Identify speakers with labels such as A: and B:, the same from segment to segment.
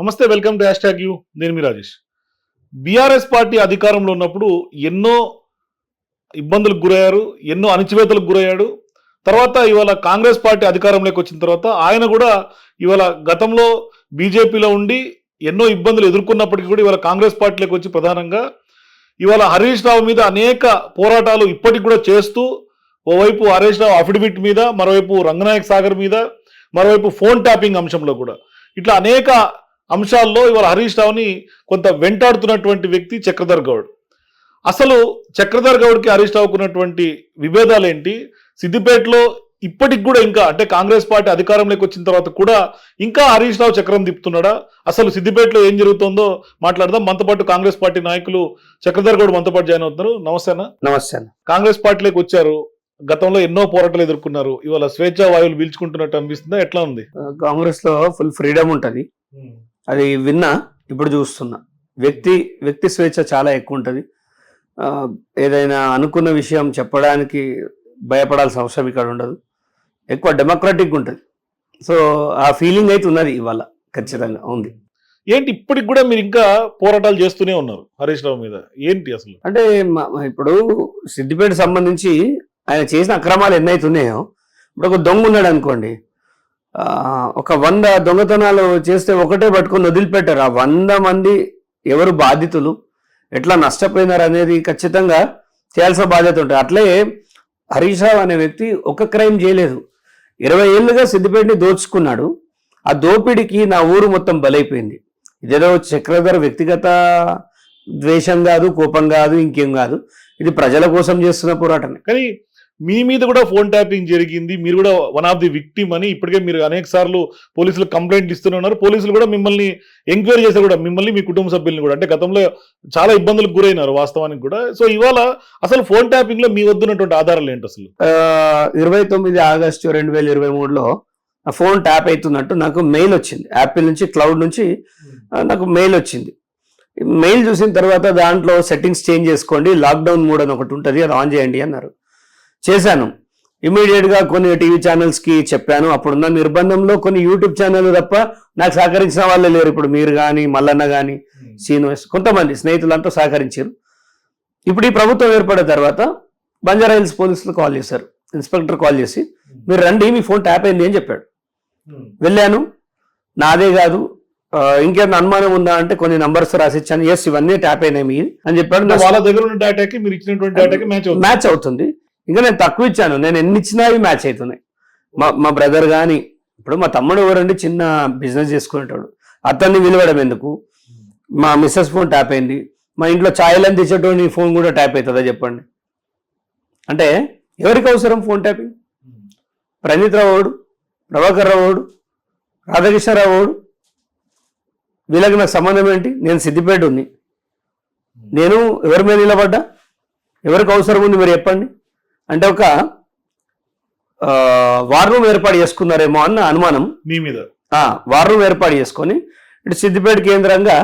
A: నమస్తే, welcome to hash you. నేను మీ Rajesh. BRS party అధికారంలో ఉన్నప్పుడు ఎన్నో ఇబ్బందులకు గురయ్యారు, ఎన్నో అణచివేతలకు గురయ్యాడు. తర్వాత ఇవాళ కాంగ్రెస్ పార్టీ అధికారంలోకి వచ్చిన తర్వాత ఆయన కూడా ఇవాళ గతంలో బీజేపీలో ఉండి ఎన్నో ఇబ్బందులు ఎదుర్కొన్నప్పటికీ కూడా ఇవాళ కాంగ్రెస్ పార్టీలోకి వచ్చి ప్రధానంగా ఇవాళ హరీష్ రావు మీద అనేక పోరాటాలు ఇప్పటికి కూడా చేస్తూ, ఓవైపు హరీష్ రావు అఫిడవిట్ మీద, మరోవైపు రంగనాయక్ సాగర్ మీద, మరోవైపు ఫోన్ ట్యాపింగ్ అంశంలో కూడా ఇట్లా అనేక అంశాల్లో ఇవాళ హరీష్ రావుని కొంత వెంటాడుతున్నటువంటి వ్యక్తి చక్రధర్ గౌడ్. అసలు చక్రధర్ గౌడ్కి హరీష్ రావుకు ఉన్నటువంటి విభేదాలు ఏంటి? సిద్దిపేటలో ఇప్పటికి కూడా ఇంకా అంటే కాంగ్రెస్ పార్టీ అధికారంలోకి వచ్చిన తర్వాత కూడా ఇంకా హరీష్ రావు చక్రం తిప్పుతున్నాడా? అసలు సిద్దిపేటలో ఏం జరుగుతుందో మాట్లాడదాం. మనతో పాటు కాంగ్రెస్ పార్టీ నాయకులు చక్రధర్ గౌడ్ మనతో పాటు జాయిన్ అవుతున్నారు. నమస్తే అన్న.
B: నమస్తే అన్న.
A: కాంగ్రెస్ పార్టీలోకి వచ్చారు, గతంలో ఎన్నో పోరాటాలు ఎదుర్కొన్నారు, ఇవాళ స్వేచ్ఛా వాయువులు పీల్చుకుంటున్నట్టు అనిపిస్తుందా? ఎట్లా ఉంది?
B: కాంగ్రెస్ లో ఫుల్ ఫ్రీడమ్ ఉంటది, అది విన్నా. ఇప్పుడు చూస్తున్నా వ్యక్తి స్వేచ్ఛ చాలా ఎక్కువ ఉంటుంది. ఏదైనా అనుకున్న విషయం చెప్పడానికి భయపడాల్సిన అవసరం ఇక్కడ ఉండదు. ఎక్కువ డెమోక్రాటిక్ ఉంటుంది. సో ఆ ఫీలింగ్ అయితే ఉన్నది ఇవాళ, ఖచ్చితంగా ఉంది.
A: ఏంటి ఇప్పటికి కూడా మీరు ఇంకా పోరాటాలు చేస్తూనే ఉన్నారు హరీష్ రావు మీద? ఏంటి అసలు?
B: అంటే ఇప్పుడు సిద్దిపేట సంబంధించి ఆయన చేసిన అక్రమాలు ఎన్నైతున్నాయో, ఇప్పుడు ఒక దొంగ ఉన్నాడు అనుకోండి, ఒక 100 దొంగతనాలు చేస్తే ఒకటే పట్టుకొని వదిలిపెట్టారు. ఆ 100 మంది ఎవరు బాధితులు, ఎట్లా నష్టపోయినారు అనేది ఖచ్చితంగా చేయాల్సిన బాధ్యత ఉంటుంది. అట్లే హరీష్ రావు అనే వ్యక్తి ఒక క్రైమ్ చేయలేదు, 20 ఏళ్ళుగా సిద్దిపేటని దోచుకున్నాడు. ఆ దోపిడికి నా ఊరు మొత్తం బలైపోయింది. ఇదేదో చక్రధర్ వ్యక్తిగత ద్వేషం కాదు, కోపం కాదు, ఇంకేం కాదు. ఇది ప్రజల కోసం చేస్తున్న పోరాటమే.
A: కానీ మీ మీద కూడా ఫోన్ ట్యాపింగ్ జరిగింది, మీరు కూడా వన్ ఆఫ్ ది విక్టిమ్ అని ఇప్పటికే మీరు అనేక సార్లు పోలీసులకు కంప్లైంట్ ఇస్తూనే ఉన్నారు. పోలీసులు కూడా మిమ్మల్ని ఎంక్వైరీ చేశారు, కూడా మిమ్మల్ని, మీ కుటుంబ సభ్యుల్ని కూడా. అంటే గతంలో చాలా ఇబ్బందులకు గురైనారు వాస్తవానికి కూడా. సో ఇవాళ అసలు ఫోన్ ట్యాపింగ్ లో మీ వద్దున్నటువంటి ఆధారాలు ఏంటి అసలు?
B: 29 ఆగస్టు 2023లో ఫోన్ ట్యాప్ అవుతున్నట్టు నాకు మెయిల్ వచ్చింది. యాపిల్ నుంచి, క్లౌడ్ నుంచి నాకు మెయిల్ వచ్చింది. మెయిల్ చూసిన తర్వాత దాంట్లో సెట్టింగ్స్ చేంజ్ చేసుకోండి, లాక్డౌన్ మోడ్ అని ఒకటి ఉంటుంది, అది ఆన్ చేయండి అన్నారు. చేశాను. ఇమీడియట్గా కొన్ని టీవీ ఛానల్స్కి చెప్పాను. అప్పుడున్న నిర్బంధంలో కొన్ని యూట్యూబ్ ఛానల్ తప్ప నాకు సహకరించిన వాళ్ళే లేరు. ఇప్పుడు మీరు కానీ, మల్లన్న కానీ, శ్రీనివాస్, కొంతమంది స్నేహితులంతా సహకరించారు. ఇప్పుడు ఈ ప్రభుత్వం ఏర్పడిన తర్వాత బంజారాహిల్స్ పోలీసులు కాల్ చేశారు. ఇన్స్పెక్టర్ కాల్ చేసి, మీరు రండి, మీ ఫోన్ ట్యాప్ అయింది అని చెప్పాడు. వెళ్ళాను. నాదే కాదు, ఇంకేమైనా అనుమానం ఉందా అంటే కొన్ని నంబర్స్ రాసిచ్చాను. ఎస్, ఇవన్నీ ట్యాప్ అయినాయి మీ అని చెప్పాడు.
A: వాళ్ళ దగ్గర ఉన్న డేటాకి మీరు ఇచ్చినటువంటి డేటాకి
B: మ్యాచ్ అవుతుంది. ఇంకా నేను తక్కువ ఇచ్చాను, నేను ఎన్ని ఇచ్చినా అవి మ్యాచ్ అవుతున్నాయి. మా బ్రదర్ కానీ, ఇప్పుడు మా తమ్ముడు ఎవరండి చిన్న బిజినెస్ చేసుకునేటాడు, అతన్ని విలువడం ఎందుకు? మా మిస్సెస్ ఫోన్ ట్యాప్ అయింది. మా ఇంట్లో ఛాయలని తెచ్చేటోని ఫోన్ కూడా ట్యాప్ అవుతుందా చెప్పండి? అంటే ఎవరికి అవసరం ఫోన్ ట్యాపింగ్? ప్రణీత్ రావుడు, ప్రభాకర్ రావుడు, రాధాకృష్ణరావుడు, వీళ్ళకి నాకు సంబంధం ఏంటి? నేను సిద్దిపేట ఉంది, నేను ఎవరి మీద నిలబడ్డా? ఎవరికి అవసరం ఉంది మీరు చెప్పండి? అంటే ఒక వార్ రూమ్ ఏర్పాటు చేసుకున్నారేమో అన్న అనుమానం
A: మీ మీద.
B: వార్ రూమ్ ఏర్పాటు చేసుకొని ఇటు సిద్దిపేట కేంద్రంగా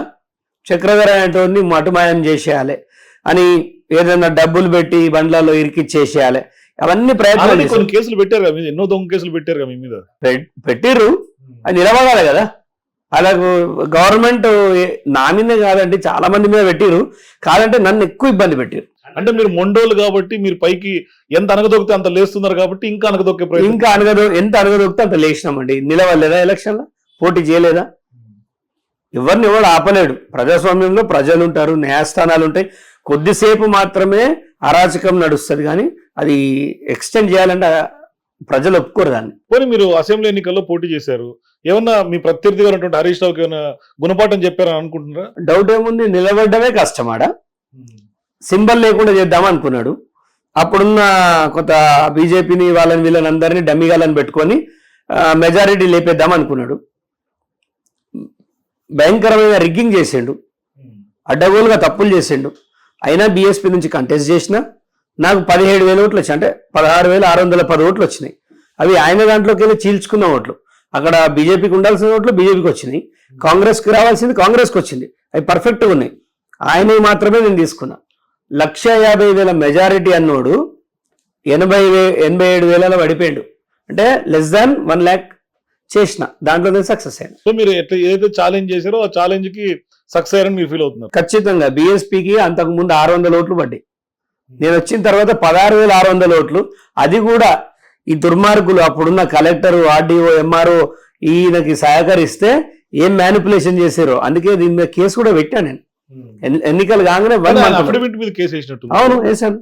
B: చక్రధర్ అనేటువంటి మటుమాయం చేసేయాలి అని, ఏదైనా డబ్బులు పెట్టి బండ్లలో ఇరికిచ్చేసేయాలి, అవన్నీ ప్రయత్నాలు.
A: కొన్ని కేసులు పెట్టారు కదా, ఎన్నో దొంగ కేసులు పెట్టారు కదా మీ మీద.
B: పెట్టిర్రు, అది నిలబడాలి కదా. అలాగే గవర్నమెంట్ నా మీదే కాదండి, చాలా మంది మీద పెట్టిరు. కాదంటే నన్ను ఎక్కువ ఇబ్బంది పెట్టిరు.
A: అంటే మీరు మొండోళ్ళు కాబట్టి మీరు పైకి ఎంత అనగదొక్కితే అంత లేస్తున్నారు కాబట్టి ఇంకా అనగదొక్కే
B: ఎంత అనగదొక్కితే అంత లేచినామండి. నిలవలేదా? ఎలక్షన్లో పోటీ చేయలేదా? ఎవరిని ఎవరు ఆపలేడు. ప్రజాస్వామ్యంలో ప్రజలు ఉంటారు, న్యాయస్థానాలు ఉంటాయి. కొద్దిసేపు మాత్రమే అరాచకం నడుస్తుంది, కానీ అది ఎక్స్టెండ్ చేయాలంటే ప్రజలు ఒప్పుకోరు దాన్ని.
A: పోనీ మీరు అసెంబ్లీ ఎన్నికల్లో పోటీ చేశారు, ఏమన్నా మీ ప్రత్యర్థిగా ఉన్నటువంటి హరీష్ రావుకి ఏమైనా గుణపాఠం చెప్పారని అనుకుంటున్నారా?
B: డౌట్ ఏముంది, నిలబడ్డమే కష్టమాడ. సింబల్ లేకుండా చేద్దాం అనుకున్నాడు. అప్పుడున్న కొంత బీజేపీని, వాళ్ళని వీళ్ళని అందరినీ డమ్మిగాలని పెట్టుకొని మెజారిటీ లేపేద్దాం అనుకున్నాడు. భయంకరమైన రిగ్గింగ్ చేసిండు, అడ్డగోలుగా తప్పులు చేసిండు. అయినా బీఎస్పీ నుంచి కంటెస్ట్ చేసిన నాకు 17,000 ఓట్లు వచ్చాయి. అంటే 16,610 ఓట్లు వచ్చినాయి. అవి ఆయన దాంట్లోకి వెళ్ళి చీల్చుకున్న ఓట్లు. అక్కడ బీజేపీకి ఉండాల్సిన ఓట్లు బీజేపీకి వచ్చినాయి, కాంగ్రెస్కి రావాల్సింది కాంగ్రెస్కి వచ్చింది. అవి పర్ఫెక్ట్గా ఉన్నాయి. ఆయనవి మాత్రమే నేను తీసుకున్నా. 1,50,000 మెజారిటీ అన్నోడు 87,000 పడిపోయాడు. అంటే లెస్ దాన్ 1 lakh చేసిన, దాంట్లో నేను సక్సెస్ అయ్యాను.
A: సో మీరు ఎట్లా ఏదైతే ఛాలెంజ్ చేశారో ఆ ఛాలెంజ్ కి సక్సెస్ అయ్యారని మీరు ఫీల్ అవుతున్నారు.
B: ఖచ్చితంగా బీఎస్పీకి అంతకు ముందు 600 ఓట్లు పడ్డాయి. నేను వచ్చిన తర్వాత 16,600 ఓట్లు. అది కూడా ఈ దుర్మార్గులు అప్పుడున్న కలెక్టర్, ఆర్డీఓ, ఎంఆర్ఓ ఈయనకి సహకరిస్తే ఏం మ్యానిపులేషన్ చేశారో, అందుకే దీని మీద కేసు కూడా పెట్టాను నేను. ఎన్నికలు కాగానే
A: అఫిడవిట్ మీద కేసు వేసినట్టు.
B: అవును, వేశాను.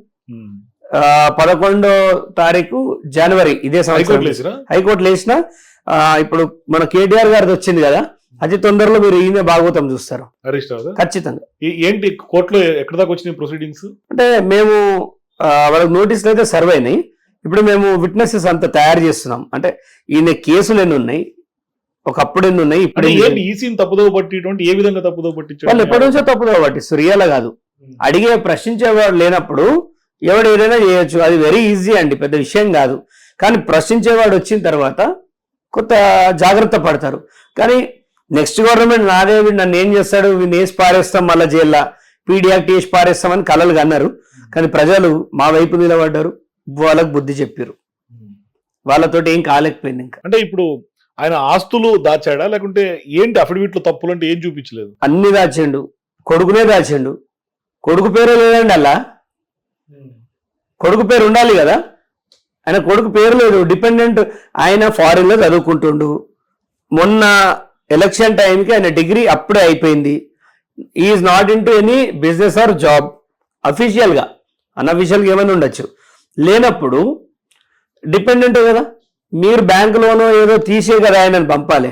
B: 11వ తారీఖు జనవరి ఇదే సంవత్సరం హైకోర్టులో వేసిన. ఇప్పుడు మన కేటీఆర్ గారిది వచ్చింది కదా, అతి తొందరలో మీరు ఈయన భాగవతం చూస్తారు ఖచ్చితంగా.
A: ఏంటి కోర్టులో ఎక్కడ దాకా వచ్చినాయి ప్రొసీడింగ్స్?
B: అంటే మేము వాళ్ళకి నోటీసులు అయితే సర్వ్ అయినాయి. ఇప్పుడు మేము విట్నెసెస్ అంతా తయారు చేస్తున్నాం. అంటే ఈయన కేసులు ఎన్ని ఉన్నాయి, ఒకప్పుడు ఎన్ని ఉన్నాయి, ఇప్పుడు
A: ఈసీని తప్పుదోవ పట్టినటువంటి ఏ విధంగా తప్పుదోవ పట్టించారు?
B: వాళ్ళు ఎప్పటి నుంచో తప్పుదోవ పట్టిస్తారు, రియల్ కాదు. అడిగే ప్రశ్నించేవాడు లేనప్పుడు ఎవడు ఏదైనా చేయొచ్చు, అది వెరీ ఈజీ అండి, పెద్ద విషయం కాదు. కానీ ప్రశ్నించేవాడు వచ్చిన తర్వాత కొంత జాగ్రత్త పడతారు. కానీ నెక్స్ట్ గవర్నమెంట్ నాదే, నన్ను ఏం చేస్తాడు, వీడిని వేసి పారేస్తాం, మళ్ళీ జైల్లో పీడీ యాక్ట్ వేసి పారేస్తామని కలలు కన్నారు. కానీ ప్రజలు మా వైపు నిలబడ్డారు, వాళ్ళకు బుద్ధి చెప్పారు, వాళ్ళతోటి ఏం కాలేకపోయింది. ఇంకా
A: అంటే ఇప్పుడు ఆయన ఆస్తులు దాచాడా లేకుంటే ఏంటి అఫిడవిట్లు తప్పులు అంటే ఏం చూపించలేదు?
B: అన్ని దాచిండు, కొడుకునే దాచిండు. కొడుకు పేరు లేదండి, అలా కొడుకు పేరు ఉండాలి కదా, ఆయన కొడుకు పేరు లేదు, డిపెండెంట్. ఆయన ఫారిన్ లో చదువుకుంటుండు. మొన్న ఎలక్షన్ టైంకి ఆయన డిగ్రీ అప్పుడే అయిపోయింది. Is not in to any business are job అఫీషియల్గా, అన్అఫీషియల్గా ఏమైనా ఉండొచ్చు. లేనప్పుడు డిపెండెంట్ కదా, మీరు బ్యాంకులోనో ఏదో తీసే కదా ఆయనను పంపాలి.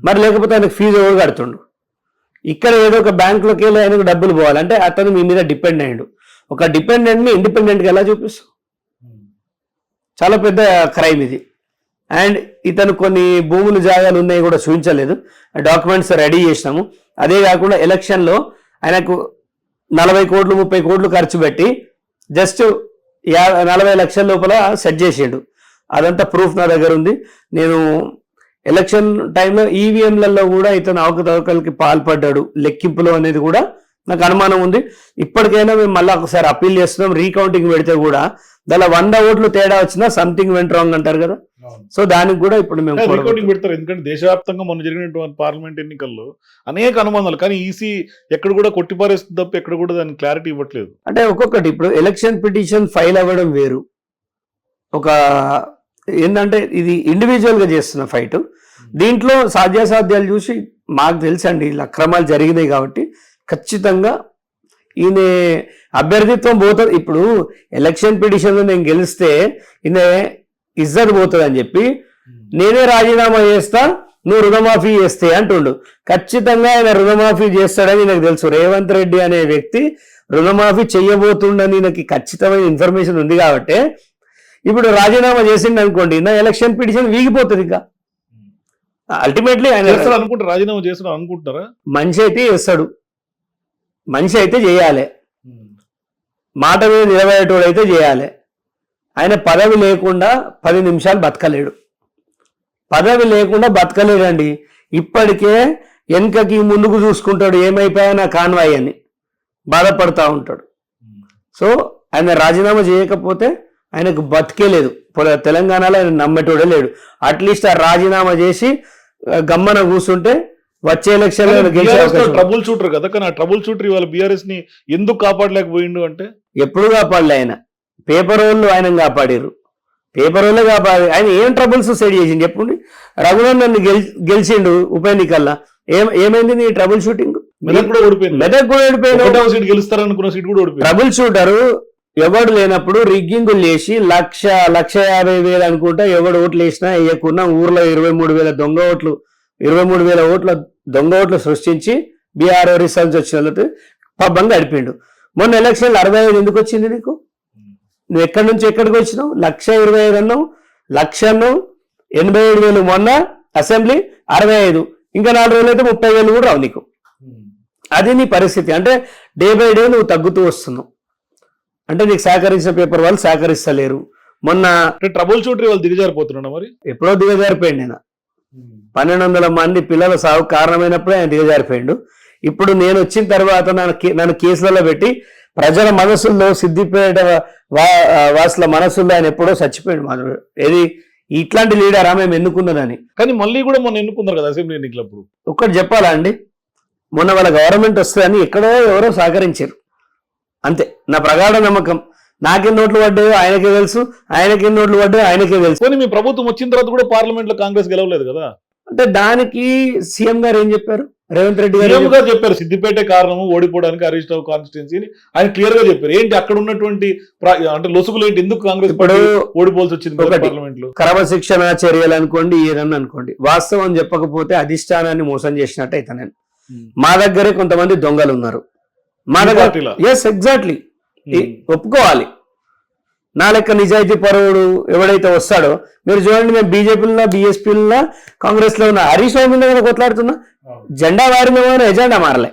B: మరి లేకపోతే ఆయనకు ఫీజు ఎవరు కడుతుండు? ఇక్కడ ఏదో ఒక బ్యాంకులోకి వెళ్ళి ఆయనకు డబ్బులు పోవాలంటే అతను మీ మీద డిపెండ్ అయ్యాడు. ఒక డిపెండెంట్ని ఇండిపెండెంట్గా ఎలా చూపిస్తాం? చాలా పెద్ద క్రైమ్ ఇది. అండ్ ఇతను కొన్ని భూములు జాగాలు ఉన్నాయి కూడా చూపించలేదు, డాక్యుమెంట్స్ రెడీ చేసినాము. అదే కాకుండా ఎలక్షన్లో ఆయనకు 40 కోట్లు 30 కోట్లు ఖర్చు పెట్టి జస్ట్ 40 లక్షల లోపల సెట్ చేసాడు. అదంతా ప్రూఫ్ నా దగ్గర ఉంది. నేను ఎలక్షన్ టైంలో ఈవీఎంలలో కూడా ఇతను అవకతవకలకి పాల్పడ్డాడు, లెక్కింపులో అనేది కూడా నాకు అనుమానం ఉంది. ఇప్పటికైనా మేము మళ్ళీ ఒకసారి అప్పీల్ చేస్తున్నాం. రీకౌంటింగ్ పెడితే కూడా దానిలో 100 ఓట్లు తేడా వచ్చినా సంథింగ్ వెంట్ రాంగ్ అంటారు కదా. సో దానికి కూడా ఇప్పుడు మేము
A: రీకౌంటింగ్ పెడతారు. ఎందుకంటే దేశవ్యాప్తంగా మొన్న జరిగినటువంటి పార్లమెంట్ ఎన్నికల్లో అనేక అనుమానాలు, కానీ ఈసీ ఎక్కడ కూడా కొట్టిపారేస్తుంది తప్ప ఎక్కడ కూడా దానికి క్లారిటీ ఇవ్వట్లేదు.
B: అంటే ఒక్కొక్కటి ఇప్పుడు ఎలక్షన్ పిటిషన్ ఫైల్ అవ్వడం వేరు, ఒక ఏంటంటే ఇది ఇండివిజువల్ గా చేస్తున్న ఫైట్. దీంట్లో సాధ్యాసాధ్యాలు చూసి మాకు తెలుసండి ఇలా అక్రమాలు జరిగినాయి కాబట్టి ఖచ్చితంగా ఈయన అభ్యర్థిత్వం పోతుంది. ఇప్పుడు ఎలక్షన్ పిటిషన్లో నేను గెలిస్తే ఈయన ఇజ్జత్ పోతుంది అని చెప్పి నేనే రాజీనామా చేస్తా, నువ్వు రుణమాఫీ చేస్తే అంటుండు. ఖచ్చితంగా ఆయన రుణమాఫీ చేస్తాడని నాకు తెలుసు. రేవంత్ రెడ్డి అనే వ్యక్తి రుణమాఫీ చెయ్యబోతుండని నాకు ఖచ్చితమైన ఇన్ఫర్మేషన్ ఉంది కాబట్టి ఇప్పుడు రాజీనామా చేసిండు అనుకోండి, నా ఎలక్షన్ పిటిషన్ వీగిపోతుంది. ఇంకా అల్టిమేట్లీ ఆయన
A: అనుకుంటారు రాజీనామా చేస్తాడు అనుకుంటారా?
B: మనిషి అయితే చేస్తాడు, మనిషి అయితే చేయాలి, మాట మీద నిలబడేటోడు అయితే చేయాలి. ఆయన పదవి లేకుండా 10 నిమిషాలు బతకలేడు, పదవి లేకుండా బతకలేడండి. ఇప్పటికే వెనుకకి ముందుకు చూసుకుంటాడు, ఏమైపోయా నా కాన్వాయ్ అని బాధపడతా ఉంటాడు. సో ఆయన రాజీనామా చేయకపోతే ఆయనకు బతికే లేదు. తెలంగాణలో ఆయన నమ్మేటోడే లేడు. అట్లీస్ట్ ఆ రాజీనామా చేసి గమ్మన కూర్చుంటే వచ్చే ఎలక్షన్
A: ట్రబుల్ షూటర్ కదా, కానీ ఆ ట్రబుల్ షూటర్ ఇవాళ బీఆర్ఎస్ ని ఎందుకు కాపాడలేకపోయిండు అంటే
B: ఎప్పుడు కాపాడలే ఆయన. పేపర్ వాళ్ళు ఆయన కాపాడారు, పేపర్ వాళ్ళే కాపాడు. ఆయన ఏం ట్రబుల్స్ సెట్ చేసిండు చెప్పండి. రఘునందన్ గెలిచిండు ఉప ఎన్నికల్లా, ఏమైంది నీ ట్రబుల్ షూటింగ్?
A: మెదక్ కూడా ఓడిపోయింది, గెలుస్తారనుకున్న సీట్ కూడా ఓడిపోయింది. ట్రబుల్
B: షూటరు ఎవడు లేనప్పుడు రిగ్గింగులు చేసి 1,50,000 అనుకుంటా ఎవడు ఓట్లు వేసినా వేయకున్నా ఊర్లో 23,000 ఓట్ల దొంగ ఓట్లు సృష్టించి బీఆర్ఓ రిజల్ట్స్ వచ్చిన పబ్బంగా గడిపిండు. మొన్న ఎలక్షన్లు 65 ఎందుకు వచ్చింది నీకు? నువ్వు ఎక్కడి నుంచి ఎక్కడికి వచ్చినావు? 1,25,000 అన్నావు, 1,00,000 అన్నావు, 87,000 మొన్న అసెంబ్లీ 65, ఇంకా 4 రోజులు అయితే 30,000 కూడా రావు నీకు. అది నీ పరిస్థితి. అంటే డే బై డే నువ్వు తగ్గుతూ వస్తున్నావు. అంటే నీకు సహకరించిన పేపర్ వాళ్ళు సహకరిస్తలేరు. మొన్న
A: ట్రబుల్ షూటర్ వాళ్ళు దిగజారిపోతున్నా, మరి
B: ఎప్పుడో దిగజారిపోయింది. నేను 1,200 మంది పిల్లల సాగు కారణమైనప్పుడే ఆయన దిగజారిపోయిండు. ఇప్పుడు నేను వచ్చిన తర్వాత నన్ను కేసులలో పెట్టి ప్రజల మనసుల్లో, సిద్దిపేట వాసుల మనసుల్లో ఆయన ఎప్పుడో చచ్చిపోయాడు. ఏది ఇట్లాంటి లీడరా మేము ఎన్నుకున్నదని.
A: కానీ మళ్ళీ కూడా మొన్న ఎన్నుకున్నారు కదా అసెంబ్లీ ఎన్నికలప్పుడు.
B: ఒక్కటి చెప్పాలా అండి, మొన్న వాళ్ళ గవర్నమెంట్ వస్తుందని ఎక్కడో ఎవరో సహకరించారు అంతే. నా ప్రగాఢ నమ్మకం, నాకెన్ని నోట్లు పడ్డాయో ఆయనకే తెలుసు, ఆయనకెన్ని నోట్లు పడ్డాయో ఆయనకే తెలుసు.
A: కానీ మీ ప్రభుత్వం వచ్చిన తర్వాత కూడా పార్లమెంట్ లో కాంగ్రెస్ గెలవలేదు కదా.
B: అంటే దానికి సీఎం గారు ఏం చెప్పారు, రేవంత్ రెడ్డి గారు
A: సీఎం గారు చెప్పారు సిద్దిపేట కారణము ఓడిపోవడానికి హరీష్ రావు కాన్స్టిట్యున్సీ అని క్లియర్ గా చెప్పారు. ఏంటి అక్కడ ఉన్నటువంటి అంటే లొసుగులు ఏంటి, ఎందుకు కాంగ్రెస్
B: ఇప్పుడు
A: ఓడిపోవాల్సి వచ్చింది పార్లమెంట్ లో?
B: క్రమశిక్షణ చర్యలు అనుకోండి, ఏదన్నా అనుకోండి, వాస్తవం చెప్పకపోతే అధిష్టానాన్ని మోసం చేసినట్టు అయితే నేను. మా దగ్గరే కొంతమంది దొంగలు ఉన్నారు మా దగ్గర. ఎస్ ఎగ్జాక్ట్లీ, ఒప్పుకోవాలి. నా లెక్క నిజాయితీ పరువుడు ఎవడైతే వస్తాడో, మీరు చూడండి, మేము బీజేపీలో బీఎస్పీలో కాంగ్రెస్ లో ఉన్న హరీష్ రావు మీద కొట్లాడుతున్నా, జెండా వారిన ఎజెండా మారలే.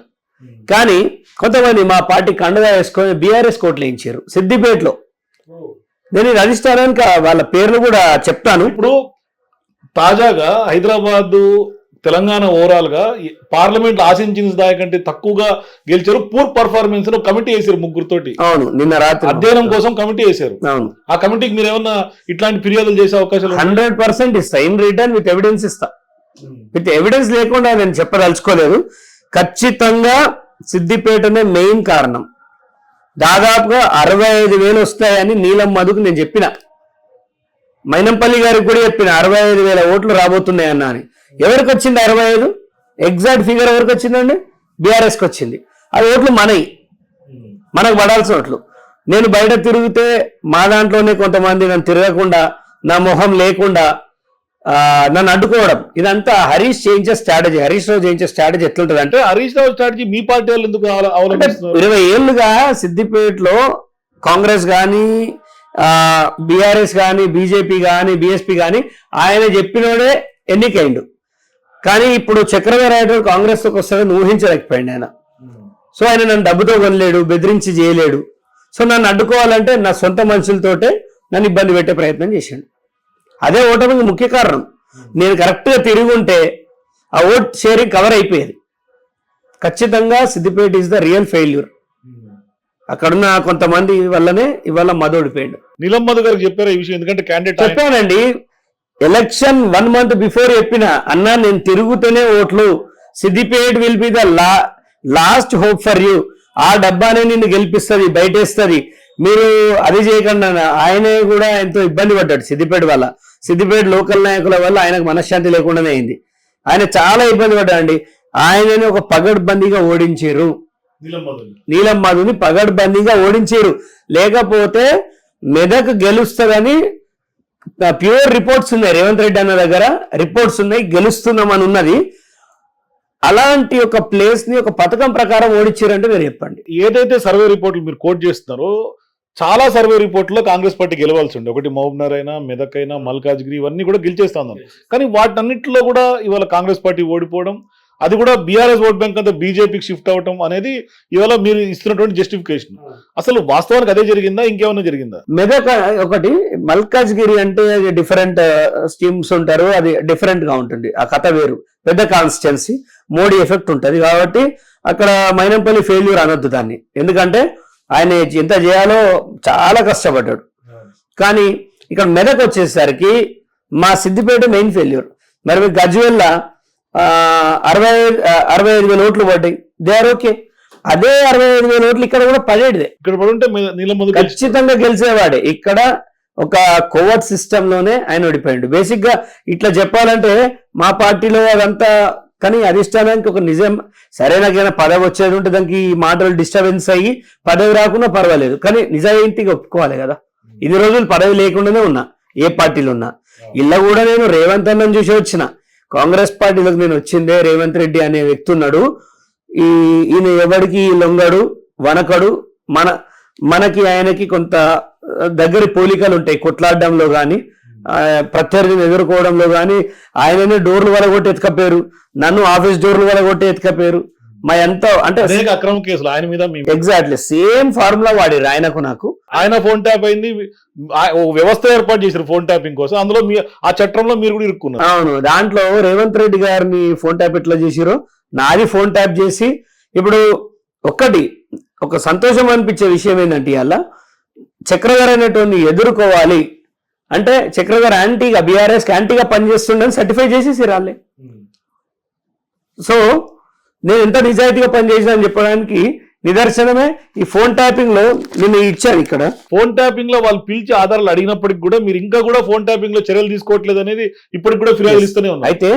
B: కానీ కొంతమంది మా పార్టీ కండగా వేసుకొని బీఆర్ఎస్ కోట్లు వేయించారు సిద్దిపేటలో. నేను ఇది అధిష్టానానికి వాళ్ళ పేర్లు కూడా చెప్తాను.
A: ఇప్పుడు తాజాగా హైదరాబాద్ తెలంగాణ ఓవరాల్ గా పార్లమెంట్ ఆశించిన దాని కంటే తక్కువగా గెలిచారు. పూర్ పర్ఫార్మెన్స్ లో కమిటీ వేసారు ముగ్గురుతోటి.
B: అవును, నిన్న రాత్రి
A: అధ్యయనం కోసం కమిటీ వేశారు.
B: అవును,
A: ఆ కమిటీకి మీరు ఏమన్నా ఇట్లాంటి ఫిర్యాదులు చేసే అవకాశాలు?
B: 100% ఇస్తా, ఇన్ రిటర్న్ విత్ ఎవిడెన్స్ ఇస్తా. విత్ ఎవిడెన్స్ లేకుండా నేను చెప్పదలుచుకోలేదు. ఖచ్చితంగా సిద్దిపేటనే మెయిన్ కారణం. దాదాపుగా 65,000 వస్తాయని నీలం మధుకు నేను చెప్పిన, మైనంపల్లి గారికి కూడా చెప్పిన 65,000 ఓట్లు రాబోతున్నాయి అన్నా అని. ఎవరికి వచ్చింది 65? ఎగ్జాక్ట్ ఫిగర్ ఎవరికి వచ్చిందండి? బీఆర్ఎస్కి వచ్చింది. ఆ ఓట్లు మనవి, మనకు పడాల్సిన ఓట్లు. నేను బయట తిరిగితే మా దాంట్లోనే కొంతమంది నన్ను తిరగకుండా, నా మొహం లేకుండా నన్ను అడ్డుకోవడం, ఇదంతా హరీష్ చేయించే స్ట్రాటజీ. హరీష్ రావు చేయించే స్ట్రాటజీ ఎట్లుంటది అంటే,
A: హరీష్ రావు స్ట్రాటజీ మీ పార్టీ వాళ్ళు ఎందుకు అవలంబిస్తున్నారు?
B: 20 ఏళ్లుగా సిద్దిపేటలో కాంగ్రెస్ కానీ, బీఆర్ఎస్ కానీ, బీజేపీ కానీ, బీఎస్పీ కానీ ఆయన చెప్పినోడే ఎన్నికైండు. కానీ ఇప్పుడు చక్రధర్ కాంగ్రెస్ తో వస్తాడని ఊహించలేకపోయింది ఆయన. సో ఆయన నన్ను డబ్బుతో కొనలేడు, బెదిరించి చేయలేడు. సో నన్ను అడ్డుకోవాలంటే నా సొంత మనుషులతోటే నన్ను ఇబ్బంది పెట్టే ప్రయత్నం చేశాడు. అదే ఓటమికి ముఖ్య కారణం. నేను కరెక్ట్గా తిరిగి ఉంటే ఆ ఓట్ షేరింగ్ కవర్ అయిపోయేది. ఖచ్చితంగా Siddipet is the real failure. అక్కడున్న కొంతమంది వల్లనే ఇవాళ మదోడిపోయాడు.
A: నీలం మధు గారికి చెప్పారు ఈ విషయం? ఎందుకంటే క్యాండిడేట్
B: చెప్పానండి, ఎలక్షన్ 1 month బిఫోర్ చెప్పిన, అన్నా నేను తిరుగుతూనే ఓట్లు, Siddipet will be the last hope for you, ఆ డబ్బానే నిన్ను గెలిపిస్తుంది, బయటేస్తుంది, మీరు అది చేయకుండా. ఆయనే కూడా ఎంతో ఇబ్బంది పడ్డాడు సిద్దిపేట వల్ల. సిద్దిపేట లోకల్ నాయకుల వల్ల ఆయనకు మనశ్శాంతి లేకుండానే అయింది. ఆయన చాలా ఇబ్బంది పడ్డాడండి. ఆయనని ఒక పగడ్బందీగా ఓడించారు, నీలం మధుని పగడ్బందీగా ఓడించారు. లేకపోతే మెదక్ గెలుస్తుందని ప్యూర్ రిపోర్ట్స్ ఉన్నాయి, రేవంత్ రెడ్డి అన్న దగ్గర రిపోర్ట్స్ ఉన్నాయి, గెలుస్తున్నామని ఉన్నది. అలాంటి ఒక ప్లేస్ ని ఒక పథకం ప్రకారం ఓడించారంటే మీరు చెప్పండి.
A: ఏదైతే సర్వే రిపోర్ట్లు మీరు కోట్ చేస్తున్నారో, చాలా సర్వే రిపోర్ట్లో కాంగ్రెస్ పార్టీ గెలవాల్సి ఉండే. ఒకటి మహబూబ్నగర్ అయినా, మెదక్ అయినా, మల్కాజ్గిరి, ఇవన్నీ కూడా గెలిచేస్తాను. కానీ వాటన్నిటిలో కూడా ఇవాళ కాంగ్రెస్ పార్టీ ఓడిపోవడం, అది కూడా బీఆర్ఎస్ ఓట్ బ్యాంక్ అంతా బీజేపీకి షిఫ్ట్ అవటం అనేది ఇవాళ మీరు ఇస్తున్నటువంటి జస్టిఫికేషన్. అసలు వాస్తవానికి అదే జరిగిందా, ఇంకేమైనా జరిగిందా?
B: మెదక్ ఒకటి, మల్కాజ్గిరి అంటే డిఫరెంట్ స్కీమ్స్ ఉంటారు, అది డిఫరెంట్ గా ఉంటుంది, ఆ కథ వేరు. పెద్ద కాన్స్టిట్యున్సీ, మోడీ ఎఫెక్ట్ ఉంటుంది కాబట్టి అక్కడ మైనంపల్లి ఫెయిల్యూర్ అనొద్దు దాన్ని. ఎందుకంటే ఆయన ఎంత చేయాలో చాలా కష్టపడ్డాడు. కానీ ఇక్కడ మెదక్ వచ్చేసరికి మా సిద్దిపేట మెయిన్ ఫెయిల్యూర్. మరి గజ్వేల్లా 65,000 ఓట్లు పడ్డాయి, దే ఆర్ ఓకే. అదే 65,000 ఓట్లు ఇక్కడ కూడా పడేటిదే.
A: ఇక్కడ పడుంటే
B: ఖచ్చితంగా గెలిచేవాడే. ఇక్కడ ఒక కోవర్ట్ సిస్టమ్ లోనే ఆయన ఓడిపోయాడు. బేసిక్ గా ఇట్లా చెప్పాలంటే మా పార్టీలో అదంతా, కానీ అధిష్టానానికి ఒక నిజం, సరే నాకైనా పదవి వచ్చేది ఉంటే దానికి ఈ మాటలు డిస్టర్బెన్స్ అయ్యి పదవి రాకున్నా పర్వాలేదు, కానీ నిజాయితీగా ఒప్పుకోవాలి కదా. ఇన్ని రోజులు పదవి లేకుండానే ఉన్నా, ఏ పార్టీలో ఉన్నా. ఇలా కూడా నేను రేవంత్ అన్నని చూసి వచ్చిన. కాంగ్రెస్ పార్టీలోకి నేను వచ్చిందే రేవంత్ రెడ్డి అనే వ్యక్తి ఉన్నాడు. ఈయన ఎవరికి లొంగడు, వనకడు. మనకి ఆయనకి కొంత దగ్గర పోలికలు ఉంటాయి, కొట్లాడడంలో కానీ, ప్రత్యర్థిని ఎదుర్కోవడంలో కానీ. ఆయననే డోర్లు వలగొట్టి ఎత్తుకపోయారు, నన్ను ఆఫీస్ డోర్లు వలగొట్టి ఎత్తుకపోయారు. మా ఎంత అంటే
A: అక్రమ కేసులు ఆయన మీద
B: ఎగ్జాక్ట్లీ సేమ్ ఫార్ములా వాడారు ఆయనకు నాకు.
A: ఆయన ఫోన్ ట్యాప్ అయింది, వ్యవస్థ ఏర్పాటు చేశారు ఫోన్ ట్యాపింగ్ కోసం. అందులో ఆ చట్టంలో మీరు కూడా ఇరుక్కున్నారు.
B: అవును, దాంట్లో రేవంత్ రెడ్డి గారిని ఫోన్ ట్యాప్ ఎట్లా చేసిరో నాది ఫోన్ ట్యాప్ చేసి. ఇప్పుడు ఒక సంతోషం అనిపించే విషయం ఏంటంటే, ఇవాళ చక్రధర్ అనేటువంటి ఎదుర్కోవాలి అంటే చక్రధర్ యాంటీగా బీఆర్ఎస్ యాంటీగా పనిచేస్తుండని సర్టిఫై చేసేసి రాలే. సో నేను ఎంత నిజాయితీగా పనిచేసిన అని చెప్పడానికి నిదర్శనమే ఈ ఫోన్ ట్యాపింగ్ లో నేను ఇచ్చాను. ఇక్కడ
A: ఫోన్ ట్యాపింగ్ లో వాళ్ళు పిలిచి ఆధారాలు అడిగినప్పటికి కూడా మీరు ఇంకా కూడా ఫోన్ ట్యాపింగ్ లో చర్యలు తీసుకోవట్లేదు అనేది ఇప్పటికి కూడా ఫిర్యాదులు ఇస్తూనే ఉన్నారు.
B: అయితే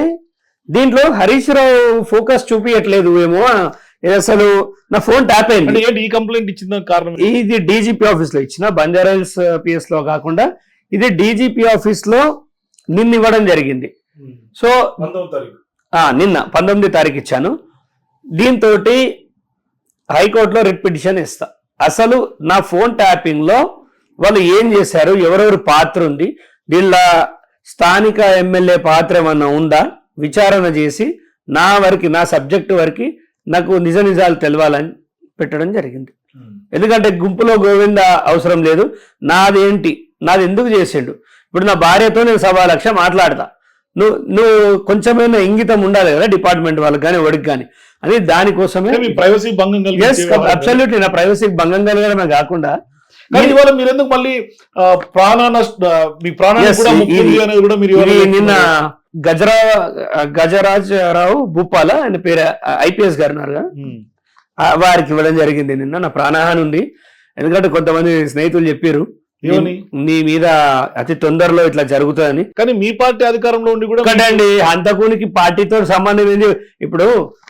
B: దీంట్లో హరీష్ రావు ఫోకస్ చూపించట్లేదు ఏమో, అసలు నా ఫోన్ ట్యాప్ అయింది.
A: అంటే ఏంటి ఈ కంప్లైంట్ ఇచ్చిన కారణం?
B: ఇది డీజీపీ ఆఫీస్ లో ఇచ్చిన బంజారాహిల్స్ పిఎస్ లో కాకుండా ఇది డీజీపీ ఆఫీస్ లో నిన్న ఇవ్వడం జరిగింది. సో నిన్న 19వ తారీఖు ఇచ్చాను. దీంతో హైకోర్టులో రిట్ పిటిషన్ ఇస్తా. అసలు నా ఫోన్ ట్యాపింగ్ లో వాళ్ళు ఏం చేశారు, ఎవరెవరు పాత్ర ఉంది, వీళ్ళ స్థానిక ఎమ్మెల్యే పాత్ర ఏమన్నా ఉందా విచారణ చేసి నా వరకు నా సబ్జెక్టు వరకు నాకు నిజ నిజాలు తెలవాలని పెట్టడం జరిగింది. ఎందుకంటే గుంపులో గోవింద అవసరం లేదు, నాదేంటి నాది ఎందుకు చేసిండు. ఇప్పుడు నా భార్యతో నేను 1,00,000 మాట్లాడతా, నువ్వు కొంచెమైనా ఇంగితం ఉండాలి కదా డిపార్ట్మెంట్ వాళ్ళకి కానీ ఒడికి కానీ అని, దానికోసమే
A: ప్రైవసీ భంగం
B: అబ్సల్యూట్లీ నా ప్రైవసీకి భంగం కలగడమే కాకుండా
A: ఇవాళ మీరు ఎందుకు మళ్ళీ
B: నిన్న గజరాజరావు భూపాల ఆయన పేరు ఐపీఎస్ గారు ఉన్నారుగా, వారికి ఇవ్వడం జరిగింది నిన్న. నా ప్రాణహాని ఉంది. ఎందుకంటే కొంతమంది స్నేహితులు చెప్పారు నీ మీద అతి తొందరలో ఇట్లా జరుగుతుందని.
A: కానీ మీ పార్టీ అధికారంలో ఉండి కూడా
B: ఒకటండి హంతకునికి పార్టీతో సంబంధం ఏంది. ఇప్పుడు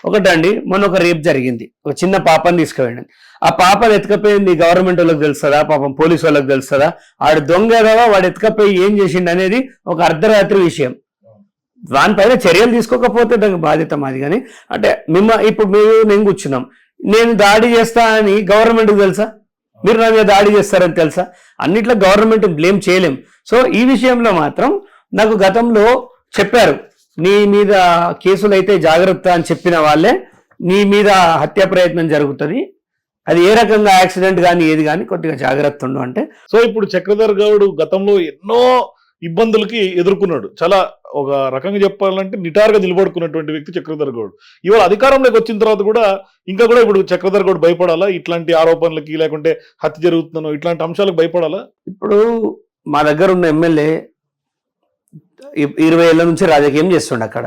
B: ఒకటండి మొన్న ఒక రేప్ జరిగింది, ఒక చిన్న పాపని తీసుకువెళ్ళండి. ఆ పాపను ఎత్తుకపోయింది గవర్నమెంట్ వాళ్ళకి తెలుస్తుందా, పాపం పోలీసు వాళ్ళకి తెలుస్తుందా, వాడు దొంగ కదా వాడు ఎత్తుకపోయి ఏం చేసిండు అనేది ఒక అర్ధరాత్రి విషయం. దానిపైన చర్యలు తీసుకోకపోతే దానికి బాధ్యత మాది. కానీ అంటే ఇప్పుడు నేను కూర్చున్నాం, నేను దాడి చేస్తా అని గవర్నమెంట్కి తెలుసా, మీరు నా మీద దాడి చేస్తారని తెలుసా, అన్నిట్లో గవర్నమెంట్ బ్లేమ్ చేయలేం. సో ఈ విషయంలో మాత్రం నాకు గతంలో చెప్పారు, నీ మీద కేసులు అయితే జాగ్రత్త అని చెప్పిన వాళ్ళే నీ మీద హత్య ప్రయత్నం జరుగుతుంది, అది ఏ రకంగా యాక్సిడెంట్ కానీ ఏది కానీ కొద్దిగా జాగ్రత్త ఉండు అంటే.
A: సో ఇప్పుడు చక్రధర్ గౌడ్ గతంలో ఎన్నో ఇబ్బందులకి ఎదుర్కొన్నాడు. చాలా ఒక రకంగా చెప్పాలంటే నిటారుగా నిలబడుకున్నటువంటి వ్యక్తి చక్రధర్ గౌడ్. ఇవాళ అధికారంలోకి వచ్చిన తర్వాత కూడా ఇంకా కూడా ఇప్పుడు చక్రధర్ గౌడ్ భయపడాలా ఇట్లాంటి ఆరోపణలకి, లేకుంటే హత్య జరుగుతుందనో ఇట్లాంటి అంశాలకు భయపడాలా?
B: ఇప్పుడు మా దగ్గర ఉన్న ఎమ్మెల్యే 20 ఏళ్ల నుంచి రాజకీయం చేస్తుండే అక్కడ.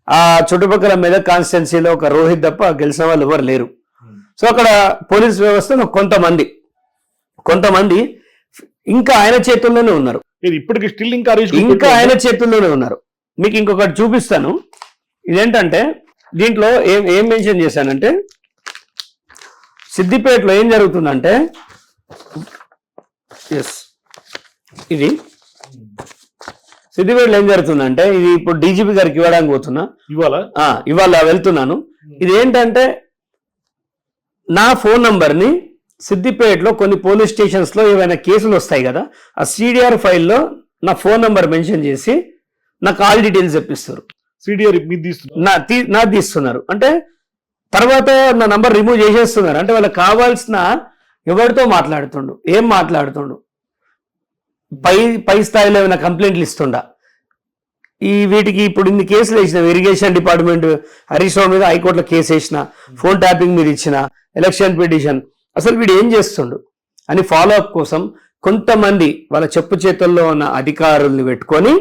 B: ఆ చుట్టుపక్కల మెదక్ కాన్స్టిట్యున్సీలో ఒక రోహిత్ తప్ప గెలిచిన వాళ్ళు ఎవరు లేరు. సో అక్కడ పోలీస్ వ్యవస్థ కొంతమంది ఇంకా ఆయన చేతుల్లోనే ఉన్నారు.
A: ఇప్పటికి స్టిల్ ఇంకా
B: ఆయన చేతుల్లోనే ఉన్నారు. మీకు ఇంకొకటి చూపిస్తాను. ఇదేంటంటే దీంట్లో ఏం మెన్షన్ చేశానంటే, సిద్దిపేటలో ఏం జరుగుతుందంటే, ఇది సిద్దిపేటలో ఏం జరుగుతుందంటే, ఇది ఇప్పుడు డీజీపీ గారికి ఇవ్వడానికి పోతున్నా, ఇవాళ వెళ్తున్నాను. ఇది ఏంటంటే నా ఫోన్ నంబర్ని సిద్దిపేటలో కొన్ని పోలీస్ స్టేషన్స్ లో ఏవైనా కేసులు వస్తాయి కదా, ఆ సిడిఆర్ ఫైల్లో నా ఫోన్ నంబర్ మెన్షన్ చేసి నా కాల్ డీటెయిల్స్ చెప్పిస్తారు.
A: సిడిఆర్
B: నా తీస్తున్నారు అంటే తర్వాత నా నంబర్ రిమూవ్ చేసేస్తున్నారు. అంటే వాళ్ళకి కావాల్సిన ఎవరితో మాట్లాడుతుండు, ఏం మాట్లాడుతుండు, పై స్థాయిలో ఏమైనా కంప్లైంట్లు ఇస్తుండా, వీటికి ఇప్పుడు ఇన్ని కేసులు వేసిన, ఇరిగేషన్ డిపార్ట్మెంట్ హరీష్ రావు మీద హైకోర్టులో కేసు వేసిన, ఫోన్ ట్యాపింగ్ మీద ఇచ్చిన, ఎలక్షన్ పిటిషన్, అసలు వీడు ఏం చేస్తుండు అని ఫాలో అప్ కోసం కొంతమంది వాళ్ళ చెప్పు చేతుల్లో ఉన్న అధికారుల్ని పెట్టుకొని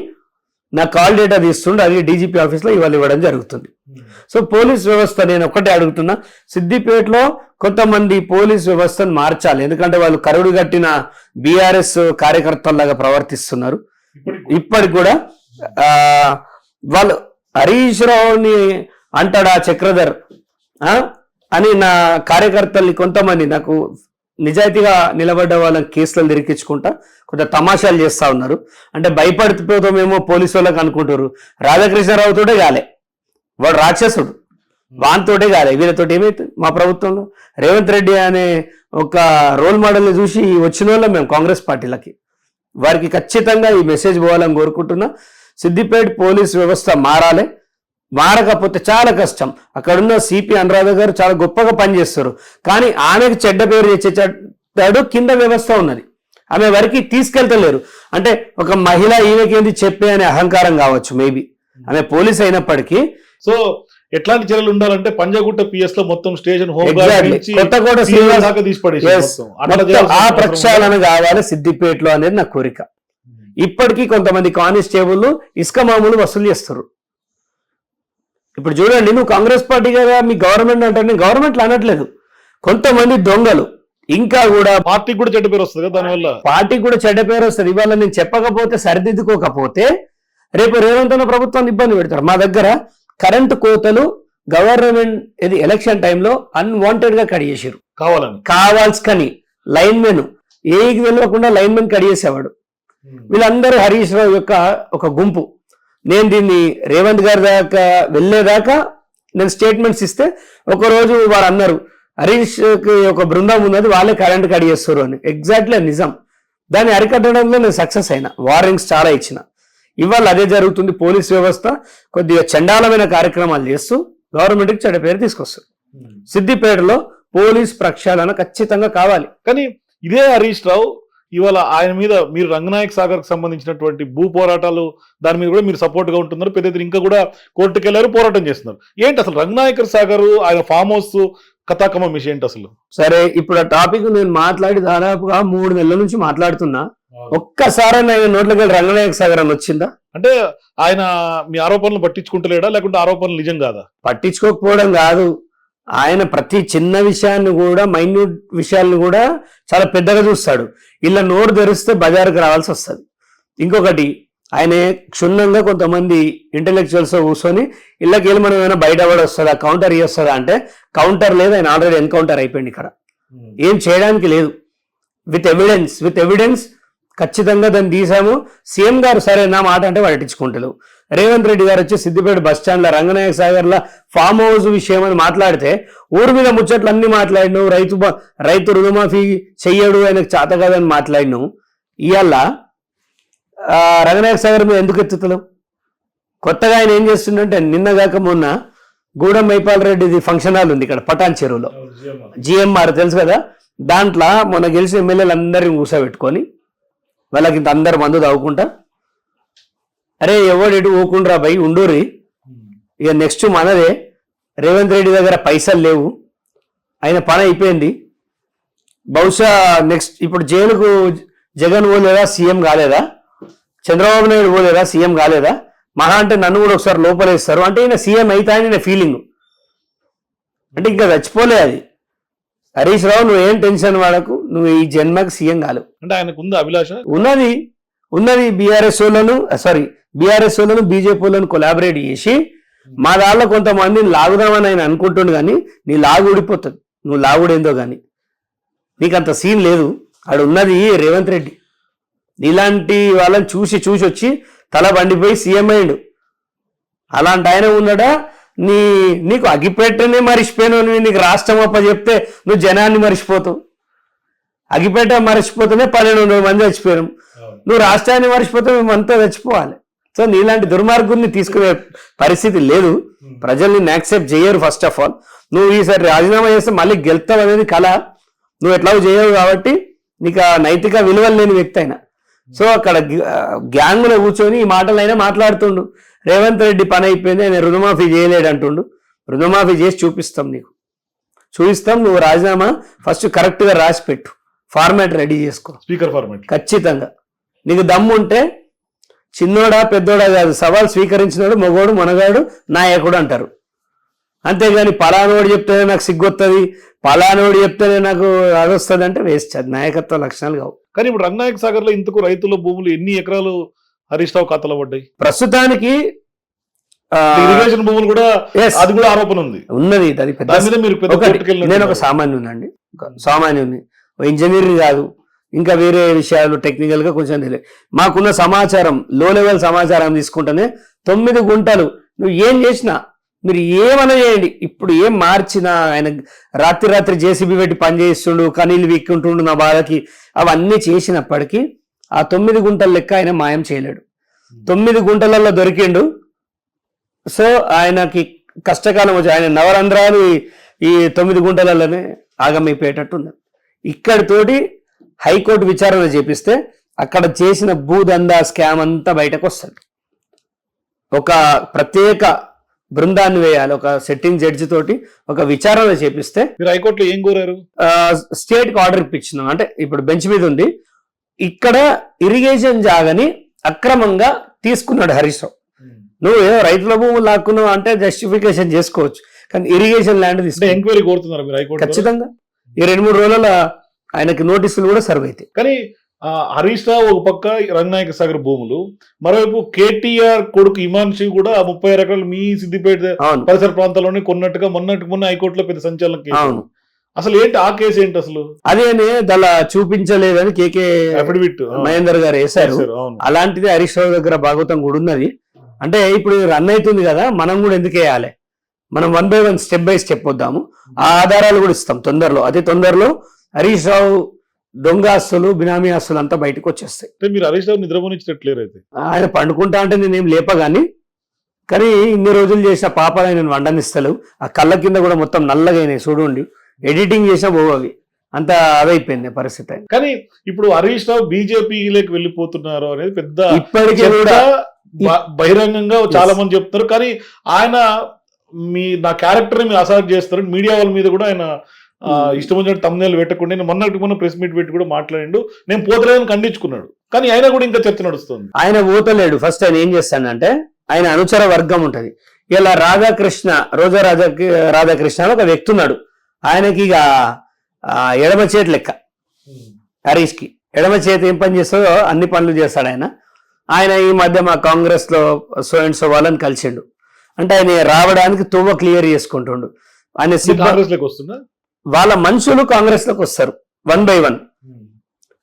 B: నా కాల్ డేటా తీస్తుండే, అది డీజీపీ ఆఫీస్లో ఇవాళ ఇవ్వడం జరుగుతుంది. సో పోలీస్ వ్యవస్థ నేను ఒక్కటే అడుగుతున్నా, సిద్దిపేటలో కొంతమంది పోలీస్ వ్యవస్థను మార్చాలి. ఎందుకంటే వాళ్ళు కరుడు కట్టిన బీఆర్ఎస్ కార్యకర్తల్లాగా ప్రవర్తిస్తున్నారు. ఇప్పటికి కూడా వాళ్ళు హరీష్ రావుని అంటాడా చక్రధర్ అని నా కార్యకర్తల్ని కొంతమంది నాకు నిజాయితీగా నిలబడ్డ వాళ్ళని కేసులు ఇరికించుకుంటా కొంత తమాషాలు చేస్తా ఉన్నారు. అంటే భయపడిపోతామేమో పోలీసు వాళ్ళకి అనుకుంటారు. రాధాకృష్ణరావుతోటే కాలే, వాడు రాక్షసుడు, వానితోటే కాలే, వీళ్ళతోటి ఏమైతుంది. మా ప్రభుత్వంలో రేవంత్ రెడ్డి అనే ఒక రోల్ మోడల్ని చూసి వచ్చిన వాళ్ళం మేము కాంగ్రెస్ పార్టీలకి. వారికి ఖచ్చితంగా ఈ మెసేజ్ పోవాలని కోరుకుంటున్నా. సిద్దిపేట పోలీస్ వ్యవస్థ మారాలి. మారకపోతే చాలా కష్టం. అక్కడున్న సిపి అనురాధ గారు చాలా గొప్పగా పనిచేస్తారు, కానీ ఆమెకు చెడ్డ పేరు తెచ్చేటాడు కింద వ్యవస్థ ఉన్నది, ఆమె వరకు తీసుకెళ్తలేరు. అంటే ఒక మహిళ ఈమెకేంది చెప్పే అనే అహంకారం కావచ్చు, మేబీ ఆమె పోలీస్ అయినప్పటికీ.
A: సో ఎట్లాంటి చర్యలు ఉండాలంటే పంజాగుట్ట పిఎస్ లో మొత్తం స్టేషన్
B: కొత్తకోట ఆ ప్రక్షాళన కావాలి సిద్దిపేటలో అనేది నా కోరిక. ఇప్పటికీ కొంతమంది కానిస్టేబుల్ ఇసుక మామూలు వసూలు చేస్తారు. ఇప్పుడు చూడండి, నువ్వు కాంగ్రెస్ పార్టీ కదా మీ గవర్నమెంట్ అంటే, నేను గవర్నమెంట్లు అనట్లేదు, కొంతమంది దొంగలు ఇంకా కూడా
A: పార్టీకి కూడా చెడ్డ పేరు వస్తుంది కదా దానివల్ల.
B: పార్టీకి కూడా చెడ్డ పేరు వస్తుంది. ఇవాళ నేను చెప్పకపోతే సరిదిద్దుకోకపోతే రేపు రేవంత్ అన్న ప్రభుత్వాన్ని ఇబ్బంది పెడతారు. మా దగ్గర కరెంటు కోతలు గవర్నమెంట్ ఇది ఎలక్షన్ టైంలో అన్వాంటెడ్ గా కట్ చేసారు, కావాల్సుకని లైన్ మెన్ ఏకి వెళ్ళకుండా లైన్ మెన్ కట్ చేసేవాడు. వీళ్ళందరూ హరీష్ రావు యొక్క ఒక గుంపు. నేను దీన్ని రేవంత్ గారి దాకా వెళ్ళేదాకా నేను స్టేట్మెంట్స్ ఇస్తే ఒకరోజు వారు అన్నారు హరీష్ కి ఒక బృందం ఉన్నది, వాళ్ళే కరెంట్ కట్ చేస్తారు అని. ఎగ్జాక్ట్లీ నిజం. దాన్ని అరికట్టడంలో నేను సక్సెస్ అయినా, వార్నింగ్స్ చాలా ఇచ్చిన. ఇవాళ అదే జరుగుతుంది. పోలీస్ వ్యవస్థ కొద్దిగా చండాలమైన కార్యక్రమాలు చేస్తూ గవర్నమెంట్కి చెడ్డ పేరు తీసుకొస్తారు. సిద్దిపేటలో పోలీస్ ప్రక్షాళన ఖచ్చితంగా కావాలి.
A: కానీ ఇదే హరీష్ రావు ఇవాళ ఆయన మీద మీరు రంగనాయక్ సాగర్ కి సంబంధించినటువంటి భూ పోరాటాలు దాని మీద కూడా మీరు సపోర్ట్ గా ఉంటున్నారు. పెద్ద ఎత్తున ఇంకా కూడా కోర్టుకు వెళ్ళారు, పోరాటం చేస్తున్నారు. ఏంటి అసలు రంగనాయక్ సాగర్ ఆయన ఫామ్ హౌస్ కథాకమం విషయం ఏంటి అసలు?
B: సరే, ఇప్పుడు ఆ టాపిక్ నేను మాట్లాడి దాదాపుగా 3 నెలల నుంచి మాట్లాడుతున్నా. ఒక్కసారి ఆయన నోట్లోకి వెళ్ళి రంగనాయక సాగర్ అని వచ్చిందా?
A: అంటే ఆయన మీ ఆరోపణలు పట్టించుకుంటలేడా, లేకుంటే ఆరోపణలు నిజం కాదా?
B: పట్టించుకోకపోవడం కాదు, ఆయన ప్రతి చిన్న విషయాన్ని కూడా, మైన్యూట్ విషయాలను కూడా చాలా పెద్దగా చూస్తాడు. ఇలా నోరు తెరిస్తే బజారుకు రావాల్సి వస్తుంది. ఇంకొకటి, ఆయన క్షుణ్ణంగా కొంతమంది ఇంటెలెక్చువల్స్ కూర్చొని ఇళ్ళకి వెళ్ళి మనం ఏమైనా బయట పడి వస్తుందా, కౌంటర్ చేస్తుందా అంటే కౌంటర్ లేదు. ఆయన ఆల్రెడీ ఎన్కౌంటర్ అయిపోయింది. ఇక్కడ ఏం చేయడానికి లేదు. విత్ ఎవిడెన్స్ ఖచ్చితంగా దాన్ని తీసాము. సీఎం గారు సరే నా మాట అంటే పట్టించుకుంటలేవు. రేవంత్ రెడ్డి గారు వచ్చి సిద్దిపేట బస్ స్టాండ్ లో రంగనాయక సాగర్ లా ఫామ్ హౌస్ విషయం అని మాట్లాడితే ఊరి మీద ముచ్చట్లు అన్ని మాట్లాడినావు. రైతు రుణమాఫీ చెయ్యడు, ఆయనకు చేత కాదని మాట్లాడినావు. ఇవాళ రంగనాయక సాగర్ మీద ఎందుకు ఎత్తుతలేవు? కొత్తగా ఆయన ఏం చేస్తుండంటే, నిన్నగాక మొన్న గూడెం మైపాల్ రెడ్డిది ఫంక్షన్ హాల్ ఉంది ఇక్కడ పటాన్ చెరువులో, జిఎంఆర్ తెలుసు కదా. దాంట్లో మొన్న గెలిచిన ఎమ్మెల్యేలు అందరిని కూర్చోబెట్టుకొని వాళ్ళకి ఇంత అందరు మందు తాగుకుంటా, అరే ఎవడు ఎటు ఊకుండ్రా భయ్ ఉండూరి, ఇక నెక్స్ట్ మనదే, రేవంత్ రెడ్డి దగ్గర పైసలు లేవు, ఆయన పని అయిపోయింది, బహుశా నెక్స్ట్ ఇప్పుడు జైలుకు జగన్ పోలేదా, సీఎం కాలేదా, చంద్రబాబు నాయుడు పోలేదా, సీఎం కాలేదా, మహా అంటే నన్ను కూడా ఒకసారి లోపలేస్తారు అంటే ఈయన సీఎం అవుతా అని నేను ఫీలింగ్. అంటే ఇంకా చచ్చిపోలే అది. హరీష్ రావు నువ్వు ఏం టెన్షన్ వాడకు, నువ్వు ఈ జన్మకు సీఎం కాలేవు.
A: అంటే ఆయనకు ఉంది అభిలాష,
B: ఉన్నది బీఆర్ఎస్ వాళ్ళను బీజేపీ వాళ్ళను కొలాబరేట్ చేసి మా దాంట్లో కొంతమందిని లాగుదామని ఆయన అనుకుంటుండు. కానీ నీ లాగు ఊడిపోతుంది, నువ్వు లాగుడేందో కానీ నీకు అంత సీన్ లేదు. ఆడ ఉన్నది రేవంత్ రెడ్డి. ఇలాంటి వాళ్ళని చూసి వచ్చి తల బండిపోయి సీఎం అయ్యిండు. అలాంటి ఆయన ఉన్నాడా? నీకు అగిపెట్టనే మరిచిపోయాను, నీకు రాష్ట్రం అప్ప చెప్తే నువ్వు జనాన్ని మరిచిపోతావు. అగిపెట్ట మరిచిపోతేనే 1200 మంది చచ్చిపోయాం. నువ్వు రాష్ట్రాన్ని మరిచిపోతే మేమంతా చచ్చిపోవాలి. సో నీలాంటి దుర్మార్గుల్ని తీసుకునే పరిస్థితి లేదు. ప్రజల్ని యాక్సెప్ట్ చేయరు. ఫస్ట్ ఆఫ్ ఆల్ నువ్వు ఈసారి రాజీనామా చేస్తే మళ్ళీ గెలుతావు అనేది కళ. నువ్వు ఎట్లాగో చేయవు కాబట్టి నీకు ఆ నైతిక విలువలు లేని వ్యక్తి అయినా. సో అక్కడ గ్యాంగ్లో కూర్చొని ఈ మాటలైనా మాట్లాడుతుండు. రేవంత్ రెడ్డి పని అయిపోయింది, ఆయన రుణమాఫీ చేయలేడు అంటుండు. రుణమాఫీ చేసి చూపిస్తాం, నువ్వు రాజీనామా ఫస్ట్ కరెక్ట్ గా రాసి పెట్టు, ఫార్మాట్ రెడీ చేసుకో,
A: స్పీకర్ ఫార్మాట్.
B: ఖచ్చితంగా నీకు దమ్ము ఉంటే చిన్నోడా పెద్దోడా కాదు, సవాల్ స్వీకరించినాడు మగోడు మనగాడు నాయకుడు అంటారు. అంతేగాని పలానోడు చెప్తేనే నాకు సిగ్గొస్తుంది, పలానోడు చెప్తేనే నాకు అదొస్తుంది అంటే వేస్ట్. అది నాయకత్వ లక్షణాలు కావు.
A: కానీ ఇప్పుడు రంగనాయక సాగర్ లో ఇంతకు రైతుల భూములు ఎన్ని ఎకరాలు హరీష్ రావు ఖాతాలో పడ్డాయి?
B: ప్రస్తుతానికి
A: ఇరిగేషన్ భూములు కూడా, అది కూడా ఆరోపణ ఉన్నది.
B: అది నేను ఒక సామాన్యుని, ఇంజనీరింగ్ కాదు, ఇంకా వేరే విషయాలు టెక్నికల్ గా కొంచెం తెలియదు. మాకున్న సమాచారం, లో లెవెల్ సమాచారం తీసుకుంటేనే 9 గుంటలు నువ్వు ఏం చేసినా, మీరు ఏమన్నా చేయండి, ఇప్పుడు ఏం మార్చినా, ఆయన రాత్రి జేసీబీ పెట్టి పని చేస్తుండు, కనీళ్ళు వీక్కుంటుండు నా బాధకి, అవన్నీ చేసినప్పటికీ ఆ 9 గుంటల లెక్క ఆయన మాయం చేయలేడు. 9 గుంటలలో దొరికిండు. సో ఆయనకి కష్టకాలం వచ్చి ఆయన నవరంధ్రాలు ఈ 9 గుంటలలోనే ఆగమైపోయేటట్టు ఉంది. ఇక్కడితోటి హైకోర్టు విచారణ చేపిస్తే అక్కడ చేసిన భూదందా స్కామ్ అంతా బయటకు వస్తుంది. ఒక ప్రత్యేక బృందాన్ని వేయాలి, ఒక సెట్టింగ్ జడ్జి తోటి ఒక విచారణ చేపిస్తే.
A: మీరు హైకోర్టులో ఏం కోరారు?
B: స్టేట్ కి ఆర్డర్ ఇప్పించినాం. అంటే ఇప్పుడు బెంచ్ మీద ఉంది, ఇక్కడ ఇరిగేషన్ జాగని అక్రమంగా తీసుకున్నాడు హరీష్ రావు. నువ్వు ఏదో రైతుల భూములు లాక్కున్నావు అంటే జస్టిఫికేషన్ చేసుకోవచ్చు, కానీ ఇరిగేషన్ ల్యాండ్ తీసుకుంటే
A: ఎంక్వైరీ కోరుతున్నారు మీరు హైకోర్టు?
B: ఖచ్చితంగా ఈ 2-3 రోజుల ఆయనకి నోటీసులు కూడా సర్వ్ అవుతాయి.
A: కానీ హరీష్ రావు ఒక పక్క రంగనాయక సాగర్ భూములు, మరోవైపు కేటీఆర్ కొడుకు ఇమాన్షి కూడా 30 ఎకరాలు మీ సిద్దిపేట
B: అవును
A: పరిసర ప్రాంతాల్లోనే కొన్నట్టుగా మొన్న హైకోర్టులో పెద్ద సంచలనం కేసు.
B: అవును,
A: అసలు ఏంటి ఆ కేసు ఏంటి అసలు?
B: అదేనే అలా చూపించలేదని కేకే
A: అఫిడవిట్
B: మహేందర్ గారు వేశారు. అలాంటిది హరీష్ రావు దగ్గర భాగవతం కూడా ఉన్నది. అంటే ఇప్పుడు రన్ అవుతుంది కదా, మనం కూడా ఎందుకు వేయాలి, మనం 1 by 1 స్టెప్ బై స్టెప్ వద్దాము. ఆ ఆధారాలు కూడా ఇస్తాం తొందరలో, అతి తొందరలో హరీష్ రావు దొంగ ఆస్తులు బినామీ ఆస్తులు అంతా బయటకు వచ్చేస్తాయి.
A: మీరు హరీష్ రావు నిద్రపోనిచ్చినట్లేరు అయితే.
B: ఆయన పండుకుంటా అంటే నేనేం లేపగాని, కానీ ఇన్ని రోజులు చేసిన పాపాలు ఆయన వండనిస్తలేవు. ఆ కళ్ళ కింద కూడా మొత్తం నల్లగా అయినాయి చూడండి, ఎడిటింగ్ చేసిన పోవి అంత అదైపోయింది పరిస్థితి.
A: కానీ ఇప్పుడు హరీష్ రావు బీజేపీలోకి వెళ్ళిపోతున్నారు అనేది పెద్ద
B: ఇప్పటికీ కూడా
A: బహిరంగంగా చాలా మంది చెప్తున్నారు. కానీ ఆయన నా క్యారెక్టర్ మీరు అసార్ట్ చేస్తారు, మీడియా వాళ్ళ మీద కూడా ఆయన ఇష్టం వచ్చినట్టు తమ్ముళ్ళు పెట్టకుండా మొన్న ప్రెస్ మీట్ పెట్టి కూడా మాట్లాడిండు, నేను పోతలేదని ఖండించుకున్నాడు. కానీ ఆయన కూడా ఇంకా చర్చ నడుస్తుంది.
B: ఆయన పోతలేడు. ఫస్ట్ ఆయన ఏం చేస్తాడంటే, ఆయన అనుచర వర్గం ఉంటది. ఇలా రోజా రాధాకృష్ణ అని ఒక వ్యక్తి ఉన్నాడు. ఆయనకి ఇక ఎడమ చేతి లెక్క హరీష్ కి. ఎడమ చేతి ఏం పని చేస్తుందో అన్ని పనులు చేస్తాడు ఆయన. ఆయన ఈ మధ్య మా కాంగ్రెస్ లో సో అండ్ సో వాళ్ళని కలిసిండు. అంటే ఆయన రావడానికి తువ్వ క్లియర్ చేసుకుంటుండు. ఆయన
A: కాంగ్రెస్ లోకి వస్తున్నా
B: వాళ్ళ మనుషులు కాంగ్రెస్ లోకి వస్తారు 1 by 1.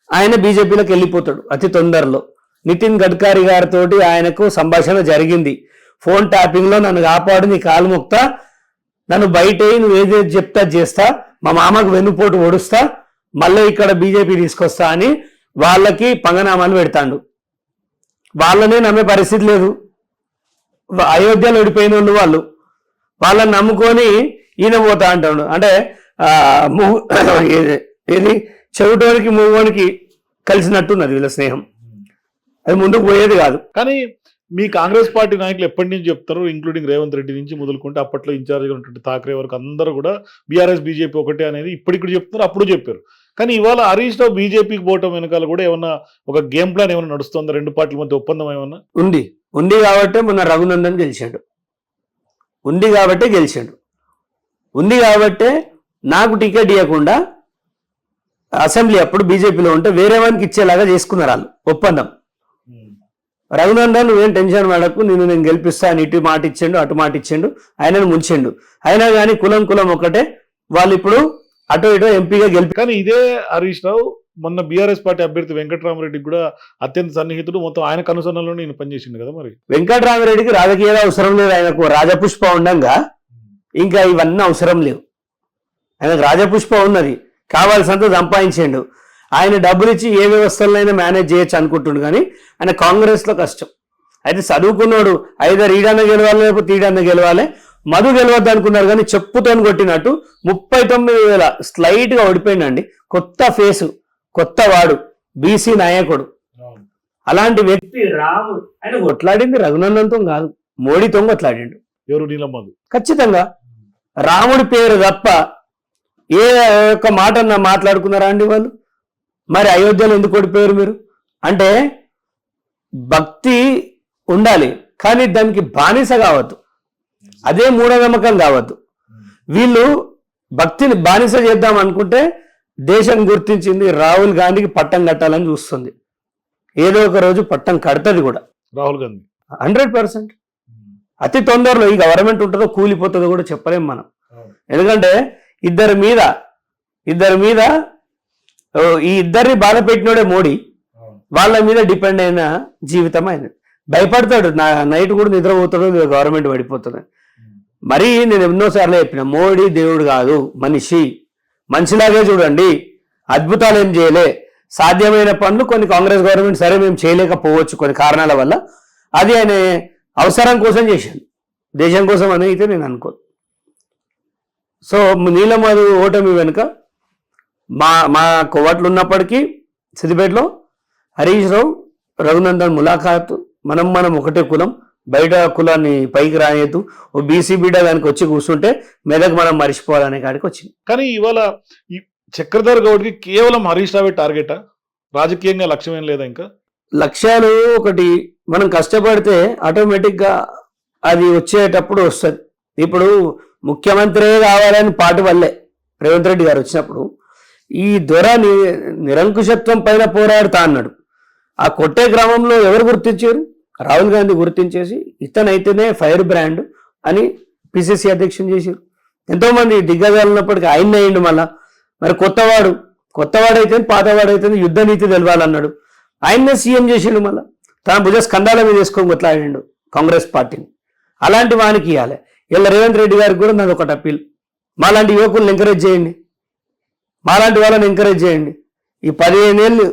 B: ఆయన బీజేపీలోకి వెళ్ళిపోతాడు అతి తొందరలో. నితిన్ గడ్కరీ గారితో ఆయనకు సంభాషణ జరిగింది. ఫోన్ ట్యాపింగ్ లో నన్ను కాపాడు, నీ కాలు మొక్తా, నన్ను బయట నువ్వు ఏదైతే చెప్తా చేస్తా, మా మామకు వెన్నుపోటు ఒడుస్తా, మళ్ళీ ఇక్కడ బీజేపీ తీసుకొస్తా అని వాళ్ళకి పంగనామాలు పెడతాడు. వాళ్ళనే నమ్మే పరిస్థితి లేదు. అయోధ్యలో ఓడిపోయిన వాళ్ళు వాళ్ళని నమ్ముకొని ఈయన పోతా అంటాడు. అంటే ఏది చెవిటోనికి మూగోనికి కలిసినట్టున్నది వీళ్ళ స్నేహం. అది ముందుకు పోయేది కాదు.
A: కానీ మీ కాంగ్రెస్ పార్టీ నాయకులు ఎప్పటి నుంచి చెప్తారు, ఇంక్లూడింగ్ రేవంత్ రెడ్డి నుంచి మొదలుకుంటే అప్పట్లో ఇన్ఛార్జ్గా ఉన్నటువంటి ఠాక్రే వరకు అందరూ కూడా బీఆర్ఎస్ బీజేపీ ఒకటే అనేది ఇప్పటికి చెప్తున్నారు, అప్పుడు చెప్పారు. కానీ ఇవాళ హరీష్ రావు బీజేపీకి పోవటం వెనకాల కూడా ఏమన్నా ఒక గేమ్ ప్లాన్ ఏమైనా నడుస్తుందా? 2 పార్టీల మధ్య ఒప్పందం ఏమన్నా
B: ఉంది కాబట్టి మొన్న రఘునందన్ గెలిచాడు. ఉంది కాబట్టే నాకు టికెట్ ఇవ్వకుండా అసెంబ్లీ అప్పుడు బీజేపీలో ఉంటే వేరే వానికి ఇచ్చేలాగా చేసుకున్నారు వాళ్ళు ఒప్పందం. రఘునందన్ నువ్వేం టెన్షన్ పడకు, నేను గెలిపిస్తా అని ఇటు మాట ఇచ్చిండు అటు మాట ఇచ్చిండు, ఆయనను ముంచిండు. అయినా కానీ కులం ఒకటే, వాళ్ళు ఇప్పుడు అటు ఇటు ఎంపీగా
A: కానీ ఇదే హరీష్ రావు మొన్న బీఆర్ఎస్ పార్టీ అభ్యర్థి వెంకటరామరెడ్డికి కూడా అత్యంత సన్నిహితుడు, మొత్తం ఆయన కనుసన్నలోనే నేను పనిచేసిండు కదా. మరి
B: వెంకటరామరెడ్డికి రాజకీయాలు అవసరం లేదు. ఆయనకు రాజపుష్ప ఉండంగా ఇంకా ఇవన్నీ అవసరం లేవు. ఆయనకు రాజపుష్ప ఉన్నది, కావాల్సినంత సంపాదించిండు. ఆయన డబ్బులు ఇచ్చి ఏ వ్యవస్థలైనా మేనేజ్ చేయొచ్చు అనుకుంటుండు. కానీ ఆయన కాంగ్రెస్ లో కష్టం. అయితే చదువుకున్నాడు, ఐదర్ ఈడన్న గెలవాలి లేకపోతే ఈడన్న గెలవాలి, మధు గెలవద్దు అనుకున్నారు. కానీ చెప్పుతో కొట్టినట్టు 39,000 స్లైట్ గా ఓడిపోయిందండి. కొత్త ఫేసు, కొత్త వాడు, బీసీ నాయకుడు. అలాంటి వ్యక్తి రాముడు. ఆయన కొట్లాడింది రఘునందన్తో కాదు, మోడీతో కొట్లాడిండు.
A: ఎవరు? నీలమ్మధు.
B: ఖచ్చితంగా రాముడి పేరు తప్ప ఏ ఒక్క మాట మాట్లాడుకున్నారా అండి వాళ్ళు? మరి అయోధ్యలో ఎందుకు ఓడిపోయారు మీరు? అంటే భక్తి ఉండాలి, కానీ దానికి బానిస కావద్దు, అదే మూఢనమ్మకం కావద్దు. వీళ్ళు భక్తిని బానిస చేద్దాం అనుకుంటే దేశం గుర్తించింది, రాహుల్ గాంధీకి పట్టం కట్టాలని చూస్తుంది. ఏదో ఒక రోజు పట్టం కడతది కూడా
A: రాహుల్ గాంధీ 100%.
B: అతి తొందరలో ఈ గవర్నమెంట్ ఉంటుందో కూలిపోతుందో కూడా చెప్పలేం మనం. ఎందుకంటే ఇద్దరి మీద ఈ ఇద్దరిని బాధ పెట్టినోడే మోడీ, వాళ్ళ మీద డిపెండ్ అయిన జీవితం ఆయన. భయపడతాడు, నైట్ కూడా నిద్రపోతాడు, గవర్నమెంట్ పడిపోతుంది. మరీ నేను ఎన్నోసార్లు చెప్పిన, మోడీ దేవుడు కాదు, మనిషిలాగే చూడండి. అద్భుతాలు ఏం చేయలే, సాధ్యమైన పనులు కొన్ని కాంగ్రెస్ గవర్నమెంట్ సరే మేము చేయలేకపోవచ్చు కొన్ని కారణాల వల్ల, అది ఆయన అవసరం కోసం చేశాను, దేశం కోసం అని అయితే నేను అనుకోను. సో నీలమ్మధు ఓటమి వెనుక మా కొవ్వట్లు ఉన్నప్పటికీ సిద్దిపేటలో హరీష్ రావు రఘునందన్ ములాఖాతు, మనం ఒకటే కులం, బయట కులాన్ని పైకి రాయద్దు, ఓ బీసీ బిడ్డ దానికి వచ్చి కూర్చుంటే మెదక్ మనం మరిచిపోవాలనే కాడికి వచ్చింది.
A: కానీ ఇవాళ ఈ చక్రధర్ గౌడ్కి కేవలం హరీష్ రావే టార్గెటా? రాజకీయంగా లక్ష్యం ఏం లేదా ఇంకా?
B: లక్ష్యాలు ఒకటి, మనం కష్టపడితే ఆటోమేటిక్ గా అది వచ్చేటప్పుడు వస్తుంది. ఇప్పుడు ముఖ్యమంత్రి కావాలని పాటు వల్లే రేవంత్ రెడ్డి గారు వచ్చినప్పుడు ఈ నిరంకుశత్వం పైన పోరాడుతా అన్నాడు. ఆ కొట్టే క్రమంలో ఎవరు గుర్తించారు? రాహుల్ గాంధీ గుర్తించేసి ఇతనైతేనే ఫైర్ బ్రాండ్ అని పిసిసి అధ్యక్షుని చేశారు. ఎంతో మంది దిగ్గజాలు ఉన్నప్పటికీ ఆయన్నే అయ్యిండు. మళ్ళా మరి కొత్తవాడైతే పాతవాడైతే యుద్ధ నీతి తెలవాలన్నాడు, ఆయన్నే సీఎం చేసిండు. మళ్ళా తన భుజ స్కంధాల మీద వేసుకొని కొట్లాడిండు కాంగ్రెస్ పార్టీని. అలాంటి వానికి ఇవ్వాలి. ఇలా రేవంత్ రెడ్డి గారికి కూడా నాది ఒకటి అప్పీల్, మాలాంటి యువకులను ఎంకరేజ్ చేయండి, మాలాంటి వాళ్ళని ఎంకరేజ్ చేయండి. ఈ 15 ఏళ్ళు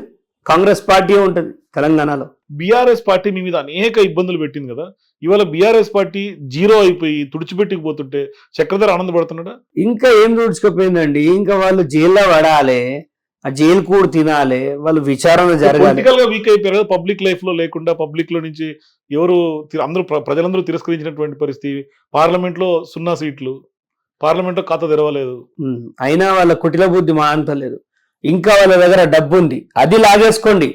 B: కాంగ్రెస్ పార్టీ ఉంటుంది తెలంగాణలో.
A: బీఆర్ఎస్ పార్టీ మీ మీద అనేక ఇబ్బందులు పెట్టింది కదా, ఇవాళ బీఆర్ఎస్ పార్టీ జీరో అయిపోయి తుడిచిపెట్టుకుపోతుంటే చక్రధర్ ఆనందపడుతున్నాడా?
B: ఇంకా ఏం తుడిచిపోయిందండి, ఇంకా వాళ్ళు జైల్లో పడాలి, ఆ జైలు కూడా తినాలి, వాళ్ళు విచారణ జరగాలి.
A: పొలిటికల్ గా వీక్ అయిపోయారు కదా, పబ్లిక్ లైఫ్ లో లేకుండా, పబ్లిక్ లో నుంచి ఎవరు ప్రజలందరూ తిరస్కరించినటువంటి పరిస్థితి. పార్లమెంట్ లో 0 సీట్లు, పార్లమెంట్ లో ఖాతా తెరవలేదు.
B: అయినా వాళ్ళ కుటిల బుద్ధి మా అంత లేదు. ఇంకా వాళ్ళ దగ్గర డబ్బు ఉంది, అది లాగేసుకోండి,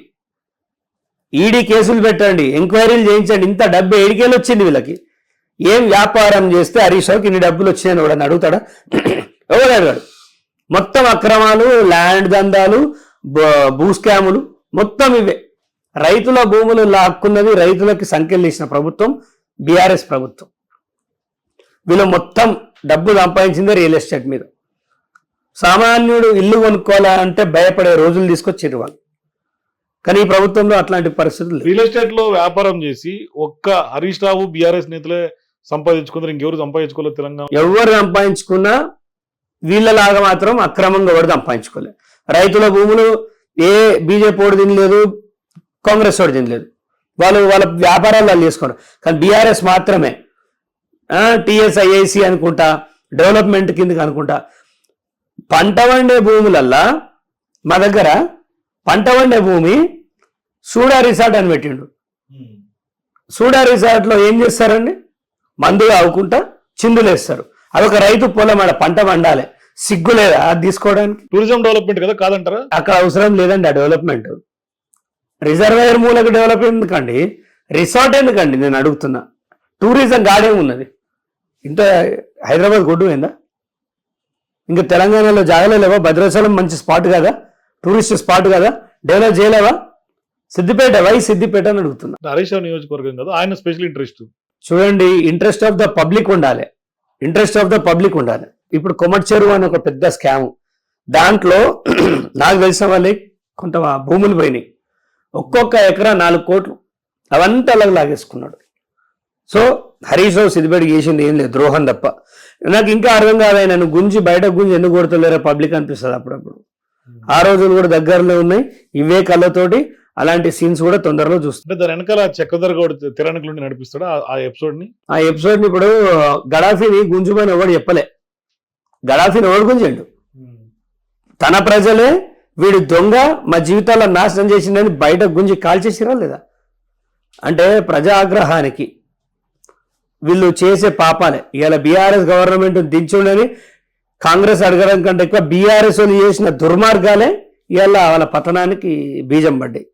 B: ఈడీ కేసులు పెట్టండి, ఎంక్వైరీలు చేయించండి. ఇంత డబ్బు ఏడికేళ్ళు వచ్చింది వీళ్ళకి? ఏం వ్యాపారం చేస్తే హరీష్ రావుకి ఇన్ని డబ్బులు వచ్చినాయని ఎవడని అడుగుతాడా? ఎవరు అడగాడు? మొత్తం అక్రమాలు, ల్యాండ్ దందాలు, భూ స్కాములు, మొత్తం ఇవే. రైతుల భూములు లాక్కున్నది, రైతులకి సంఖ్యలు ఇచ్చిన ప్రభుత్వం బీఆర్ఎస్ ప్రభుత్వం. వీళ్ళు మొత్తం డబ్బు సంపాదించిందే రియల్ ఎస్టేట్ మీద. సామాన్యుడు ఇల్లు కొనుక్కోవాలంటే భయపడే రోజులు తీసుకొచ్చారు వాళ్ళు. కానీ ఈ ప్రభుత్వంలో అట్లాంటి పరిస్థితులు.
A: రియల్ ఎస్టేట్ లో వ్యాపారం చేసి ఒక్క హరీష్ రావు బీఆర్ఎస్ నేతలే సంపాదించుకున్నారు, ఇంకెవరు సంపాదించుకోలేదు తెలంగాణ.
B: ఎవరు సంపాదించుకున్నా వీళ్ళలాగా మాత్రం అక్రమంగా ఎవరు సంపాదించుకోలేదు. రైతుల భూములు ఏ బీజేపీ ఓడి తినలేదు, కాంగ్రెస్ ఓడి తినలేదు. వాళ్ళ వ్యాపారాలు వాళ్ళు చేసుకోరు. కానీ బీఆర్ఎస్ మాత్రమే టిఎస్ఐఐసి అనుకుంటా, డెవలప్మెంట్ కిందకి అనుకుంటా, పంట వండే భూములల్లా మా దగ్గర పంట వండే భూమి సూడా రిసార్ట్ అని పెట్టిండు. సూడా రిసార్ట్ లో ఏం చేస్తారండి? మందు అవ్వకుండా చిందులేస్తారు. అదొక రైతు పొలం, ఆడ పంట వండాలి, సిగ్గు లేదా అది తీసుకోవడానికి?
A: టూరిజం డెవలప్మెంట్ కదా, కాదంటారా?
B: అక్కడ అవసరం లేదండి ఆ డెవలప్మెంట్. రిజర్వాయర్ మూలకు డెవలప్ ఎందుకండి? రిసార్ట్ ఎందుకండి నేను అడుగుతున్నా? టూరిజం గాడే ఉన్నది. ఇంత హైదరాబాద్ గొడ్డు అయిందా? ఇంకా తెలంగాణలో జాగాలో లేవా? భద్రాచలం మంచి స్పాట్ కదా, టూరిస్ట్ స్పాట్ కదా, డెవలప్ చేయలేవా? సిద్దిపేట, సిద్దిపేట అని అడుగుతున్నా.
A: హరీష్ రావు నియోజకవర్గం కదా, ఆయన స్పెషల్ ఇంట్రెస్ట్.
B: చూడండి, ఇంట్రెస్ట్ ఆఫ్ ద పబ్లిక్ ఉండాలి, ఇప్పుడు కొమట్ చెరువు అని ఒక పెద్ద స్కామ్, దాంట్లో నాకు తెలిసిన వాళ్ళే కొంత భూములు పోయినాయి. ఒక్కొక్క ఎకరా 4 కోట్లు, అవంతా అలాగ లాగేసుకున్నాడు. సో హరీష్ రావు సిద్దిపేటకి చేసింది ఏం లేదు, ద్రోహం తప్ప. నాకు ఇంకా అర్థం కాదు, ఆయన గుంజి బయట గుంజి ఎందుకు కొడతలేరా పబ్లిక్ అనిపిస్తుంది అప్పుడప్పుడు. ఆ రోజులు కూడా దగ్గరలో ఉన్నాయి, ఇవే కళ్ళతోటి అలాంటి సీన్స్ కూడా తొందరలో చూస్తాం.
A: దాని వెనకాల చక్రధర్ గౌడ్ తిరాణికులు నడిపిస్తాడు ఆ ఎపిసోడ్ ని.
B: ఇప్పుడు గడాఫీని గుంజుమని ఎవడు చెప్పలే, గడాఫీని ఎవడు గుంజండు? తన ప్రజలే వీడు దొంగ, మా జీవితాల్లో నాశనం చేసిందని బయట గుంజి కాల్చేసిరా లేదా? అంటే ప్రజా ఆగ్రహానికి వీళ్ళు చేసే పాపాలే. ఇవాళ బీఆర్ఎస్ గవర్నమెంట్ దించుండని కాంగ్రెస్ అడగడం కంటే ఎక్కువ బీఆర్ఎస్ వాళ్ళు చేసిన దుర్మార్గాలే ఇవాళ వాళ్ళ పతనానికి బీజం పడ్డాయి.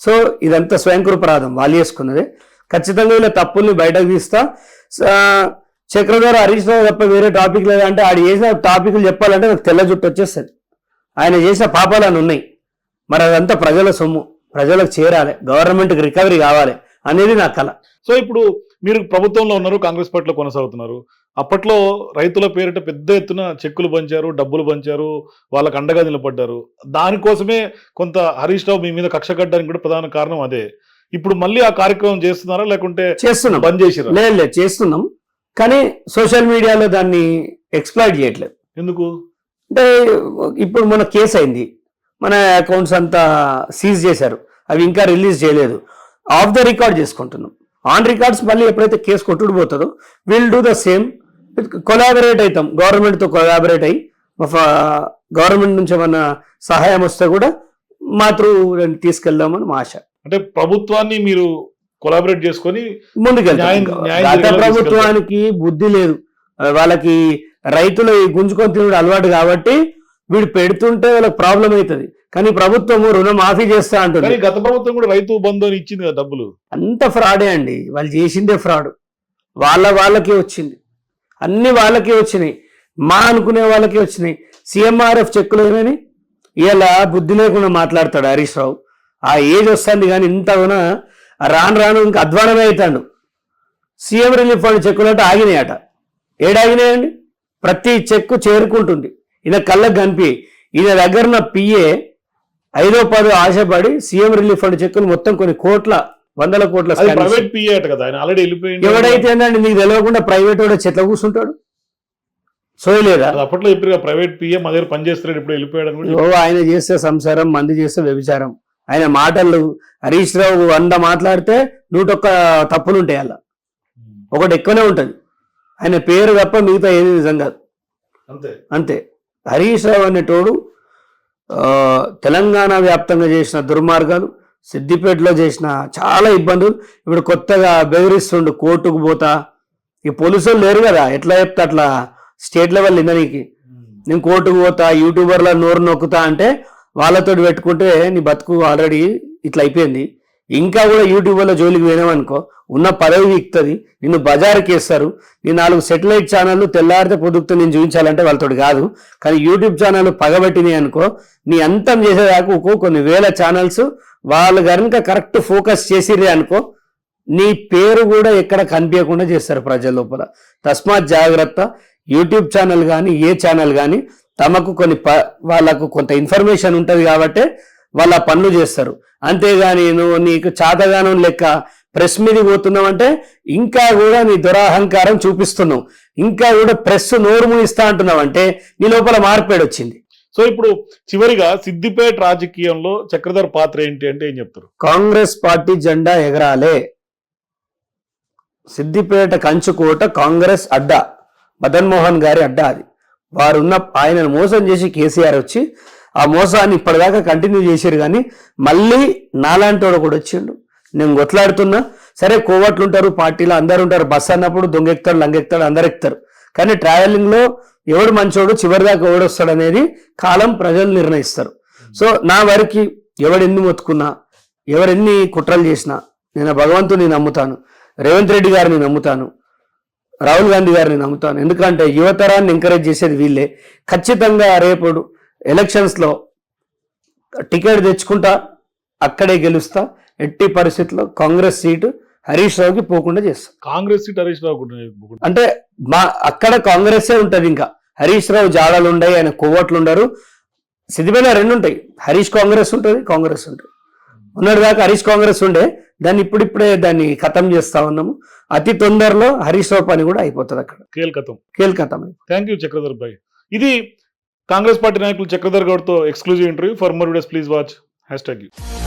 B: సో ఇదంతా స్వయంకృపరాధం వాళ్ళు చేసుకున్నది. ఖచ్చితంగా వీళ్ళ తప్పుల్ని బయటకు తీస్తా. చక్రధర్ హరీష్ రావు తప్ప వేరే టాపిక్ లేదంటే ఆడు చేసిన టాపిక్లు చెప్పాలంటే నాకు తెల్ల జుట్టు వచ్చేస్తుంది. ఆయన చేసిన పాపాలు అని ఉన్నాయి, మరి అదంతా ప్రజల సొమ్ము, ప్రజలకు చేరాలి, గవర్నమెంట్కి రికవరీ కావాలి అనేది నా కళ.
A: సో ఇప్పుడు మీరు ప్రభుత్వంలో ఉన్నారు, కాంగ్రెస్ పార్టీలో కొనసాగుతున్నారు. అప్పట్లో రైతుల పేరిట పెద్ద ఎత్తున చెక్కులు పంచారు, డబ్బులు పంచారు, వాళ్ళకు అండగా నిలబడ్డారు. దానికోసమే కొంత హరీష్ రావు మీ మీద కక్ష కట్టడానికి కూడా ప్రధాన కారణం అదే. ఇప్పుడు మళ్ళీ ఆ కార్యక్రమం చేస్తున్నారా, లేకుంటే
B: చేస్తున్నాం?
A: బంద్ చేసిరా?
B: లేదు, చేస్తున్నాం, కానీ సోషల్ మీడియాలో దాన్ని ఎక్స్ప్లాయిట్ చేయట్లేదు.
A: ఎందుకు
B: అంటే ఇప్పుడు మన కేసు అయింది, మన అకౌంట్స్ అంతా సీజ్ చేశారు, అవి ఇంకా రిలీజ్ చేయలేదు. ఆఫ్ ద రికార్డ్ చేసుకుంటున్నాం. ఆన్ రికార్డ్స్ మళ్ళీ ఎప్పుడైతే కేసు కొట్టుడు పోతుందో will do the same, collaborate అవుతాం, గవర్నమెంట్తో కొలాబరేట్ అయ్యి గవర్నమెంట్ నుంచి ఏమన్నా సహాయం వస్తే కూడా మాతృ తీసుకెళ్దామని మా ఆశ.
A: అంటే ప్రభుత్వాన్ని మీరు కొలాబరేట్ చేసుకొని
B: ముందుకెళ్తాం. గత ప్రభుత్వానికి బుద్ధి లేదు, వాళ్ళకి రైతులు గుంజుకొని తినడం అలవాటు కాబట్టి వీడు పెడుతుంటే వాళ్ళకి ప్రాబ్లం అవుతుంది. కానీ ప్రభుత్వము రుణమాఫీ చేస్తా అంటుంది.
A: కానీ గత ప్రభుత్వం కూడా రైతు బంధు అని ఇచ్చింది కదా డబ్బులు.
B: అంత ఫ్రాడే అండి, వాళ్ళు చేసిందే ఫ్రాడ్. వాళ్ళకే వచ్చింది, అన్ని వాళ్ళకే వచ్చినాయి, మా అనుకునే వాళ్ళకే వచ్చినాయి. సిఎంఆర్ఎఫ్ చెక్కులు ఏమని ఇలా బుద్ధి లేకుండా మాట్లాడతాడు హరీష్ రావు. ఆ ఏజ్ వస్తుంది కానీ ఇంత కూడా రాను ఇంకా అధ్వానమే అవుతాడు. సీఎం రిలీఫ్ ఫండ్ చెక్కులు అంటే ఆగినాయట. ఏడాగినాయండి? ప్రతి చెక్కు చేరుకుంటుంది, ఈయన కళ్ళకు కనిపి. ఈయన దగ్గర ఉన్న పిఏ 5-10 ఆశపడి సీఎం రిలీఫ్ ఫండ్ చెక్కులు మొత్తం కొన్ని కోట్ల 100 కోట్ల
A: ప్రైవేట్ పిఏ అట కదా, ఆయన ఆల్రెడీ వెళ్ళిపోయింది.
B: ఎవడైతే ఏంటండి నీకు తెలియకుండా ప్రైవేట్ వాడు చెట్ల కూర్చుంటాడు, సోయలేదా?
A: అప్పట్లో ఇప్పుడు ప్రైవేట్ పిఏ మా దగ్గర పనిచేస్తున్నాడు, ఇప్పుడు వెళ్ళిపోయాడు.
B: ఆయన చేస్తే సంసారం, మంది చేస్తే వ్యభిచారం. ఆయన మాటలు హరీష్ రావు 100 మాట్లాడితే 101 తప్పులు ఉంటాయి, అలా ఒకటి ఎక్కువనే ఉంటుంది. ఆయన పేరు తప్ప మిగతా ఏది నిజంగా అంతే. హరీష్ రావు అనేటోడు తెలంగాణ వ్యాప్తంగా చేసిన దుర్మార్గాలు, సిద్దిపేటలో చేసిన చాలా ఇబ్బందులు. ఇప్పుడు కొత్తగా బెదిరిస్తుండు, కోర్టుకు పోతా. ఈ పోలీసులు లేరు కదా, ఎట్లా చెప్తా అట్లా స్టేట్ లెవెల్ ఇందనికి నేను కోర్టుకు పోతా, యూట్యూబర్ల నోరు నొక్కుతా అంటే వాళ్ళతో పెట్టుకుంటే నీ బతుకు ఆల్రెడీ ఇట్లా అయిపోయింది. ఇంకా కూడా యూట్యూబ్లో జోలికి పోయినామనుకో ఉన్న పదవి ఇస్తుంది, నిన్ను బజార్కి వేస్తారు. నీ 4 సెటిలైట్ ఛానళ్ళు తెల్లారితే పొద్దుకుతో నేను చూపించాలంటే వాళ్ళతో కాదు, కానీ యూట్యూబ్ ఛానల్ పగబట్టినాయి అనుకో, నీ అంతం చేసేదాకా కొన్ని వేల ఛానల్స్ వాళ్ళు కనుక కరెక్ట్ ఫోకస్ చేసిరే అనుకో, నీ పేరు కూడా ఎక్కడ కనిపించకుండా చేస్తారు ప్రజల లోపల. తస్మాత్ జాగ్రత్త. యూట్యూబ్ ఛానల్ కానీ ఏ ఛానల్ కానీ తమకు వాళ్ళకు కొంత ఇన్ఫర్మేషన్ ఉంటుంది కాబట్టి వాళ్ళ పనులు చేస్తారు. అంతేగాని నువ్వు నీకు చాతగానం లెక్క ప్రెస్ మీద పోతున్నావంటే ఇంకా కూడా నీ దురహంకారం చూపిస్తున్నావు, ఇంకా కూడా ప్రెస్ నోరు మూయిస్తా అంటున్నావంటే నీ లోపల మార్పేడు వచ్చింది.
A: సో ఇప్పుడు చివరిగా సిద్దిపేట రాజకీయంలో చక్రధర్ పాత్ర ఏంటి అంటే ఏం చెప్తారు?
B: కాంగ్రెస్ పార్టీ జెండా ఎగరాలే. సిద్దిపేట కంచుకోట కాంగ్రెస్ అడ్డా, మదన్మోహన్ గారి అడ్డా అది. వారున్న ఆయనను మోసం చేసి కేసీఆర్ వచ్చి ఆ మోసాన్ని ఇప్పటిదాకా కంటిన్యూ చేశారు. కానీ మళ్ళీ నాలాంటి వాడు కూడా వచ్చిండు, నేను కొట్లాడుతున్నా. సరే కోవట్లు ఉంటారు, పార్టీలో అందరు ఉంటారు, బస్ అన్నప్పుడు దొంగెక్తాడు, లంగెక్తాడు, అందరు ఎక్కుతారు. కానీ ట్రావెలింగ్లో ఎవడు మంచోడు చివరిదాకా ఎవడొస్తాడు అనేది కాలం ప్రజలు నిర్ణయిస్తారు. సో నా వరకు ఎవడెన్ని మొత్తుకున్నా, ఎవరెన్ని కుట్రలు చేసినా నేను భగవంతుని నమ్ముతాను, రేవంత్ రెడ్డి గారిని నమ్ముతాను, రాహుల్ గాంధీ గారిని నమ్ముతాను. ఎందుకంటే యువతరాన్ని ఎంకరేజ్ చేసేది వీళ్ళే. ఖచ్చితంగా రేపు ఎలక్షన్స్లో టికెట్ తెచ్చుకుంటా, అక్కడే గెలుస్తా. ఎట్టి పరిస్థితుల్లో కాంగ్రెస్ సీటు హరీష్ రావుకి పోకుండా చేస్తా.
A: కాంగ్రెస్ సీట్ హరీష్ రావు
B: అంటే అక్కడ కాంగ్రెస్సే ఉంటుంది. ఇంకా హరీష్ రావు జాడలు ఉండయి, ఆయన కొవ్వట్లు ఉండరు. సిద్దిపేట 2 ఉంటాయి, హరీష్ కాంగ్రెస్ ఉంటుంది, కాంగ్రెస్ ఉంటుంది. ఉన్నటిదాకా హరీష్ కాంగ్రెస్ ఉండే, దాన్ని ఇప్పుడిప్పుడే దాన్ని ఖతం చేస్తా ఉన్నాము. అతి తొందరలో హరీష్ రావు పని కూడా అయిపోతుంది అక్కడ. కేల్కతం.
A: Thank you Chakradhar bhai. ఇది కాంగ్రెస్ పార్టీ నాయకులు చక్రధర్ గౌడ్తో exclusive interview. For more videos please watch #.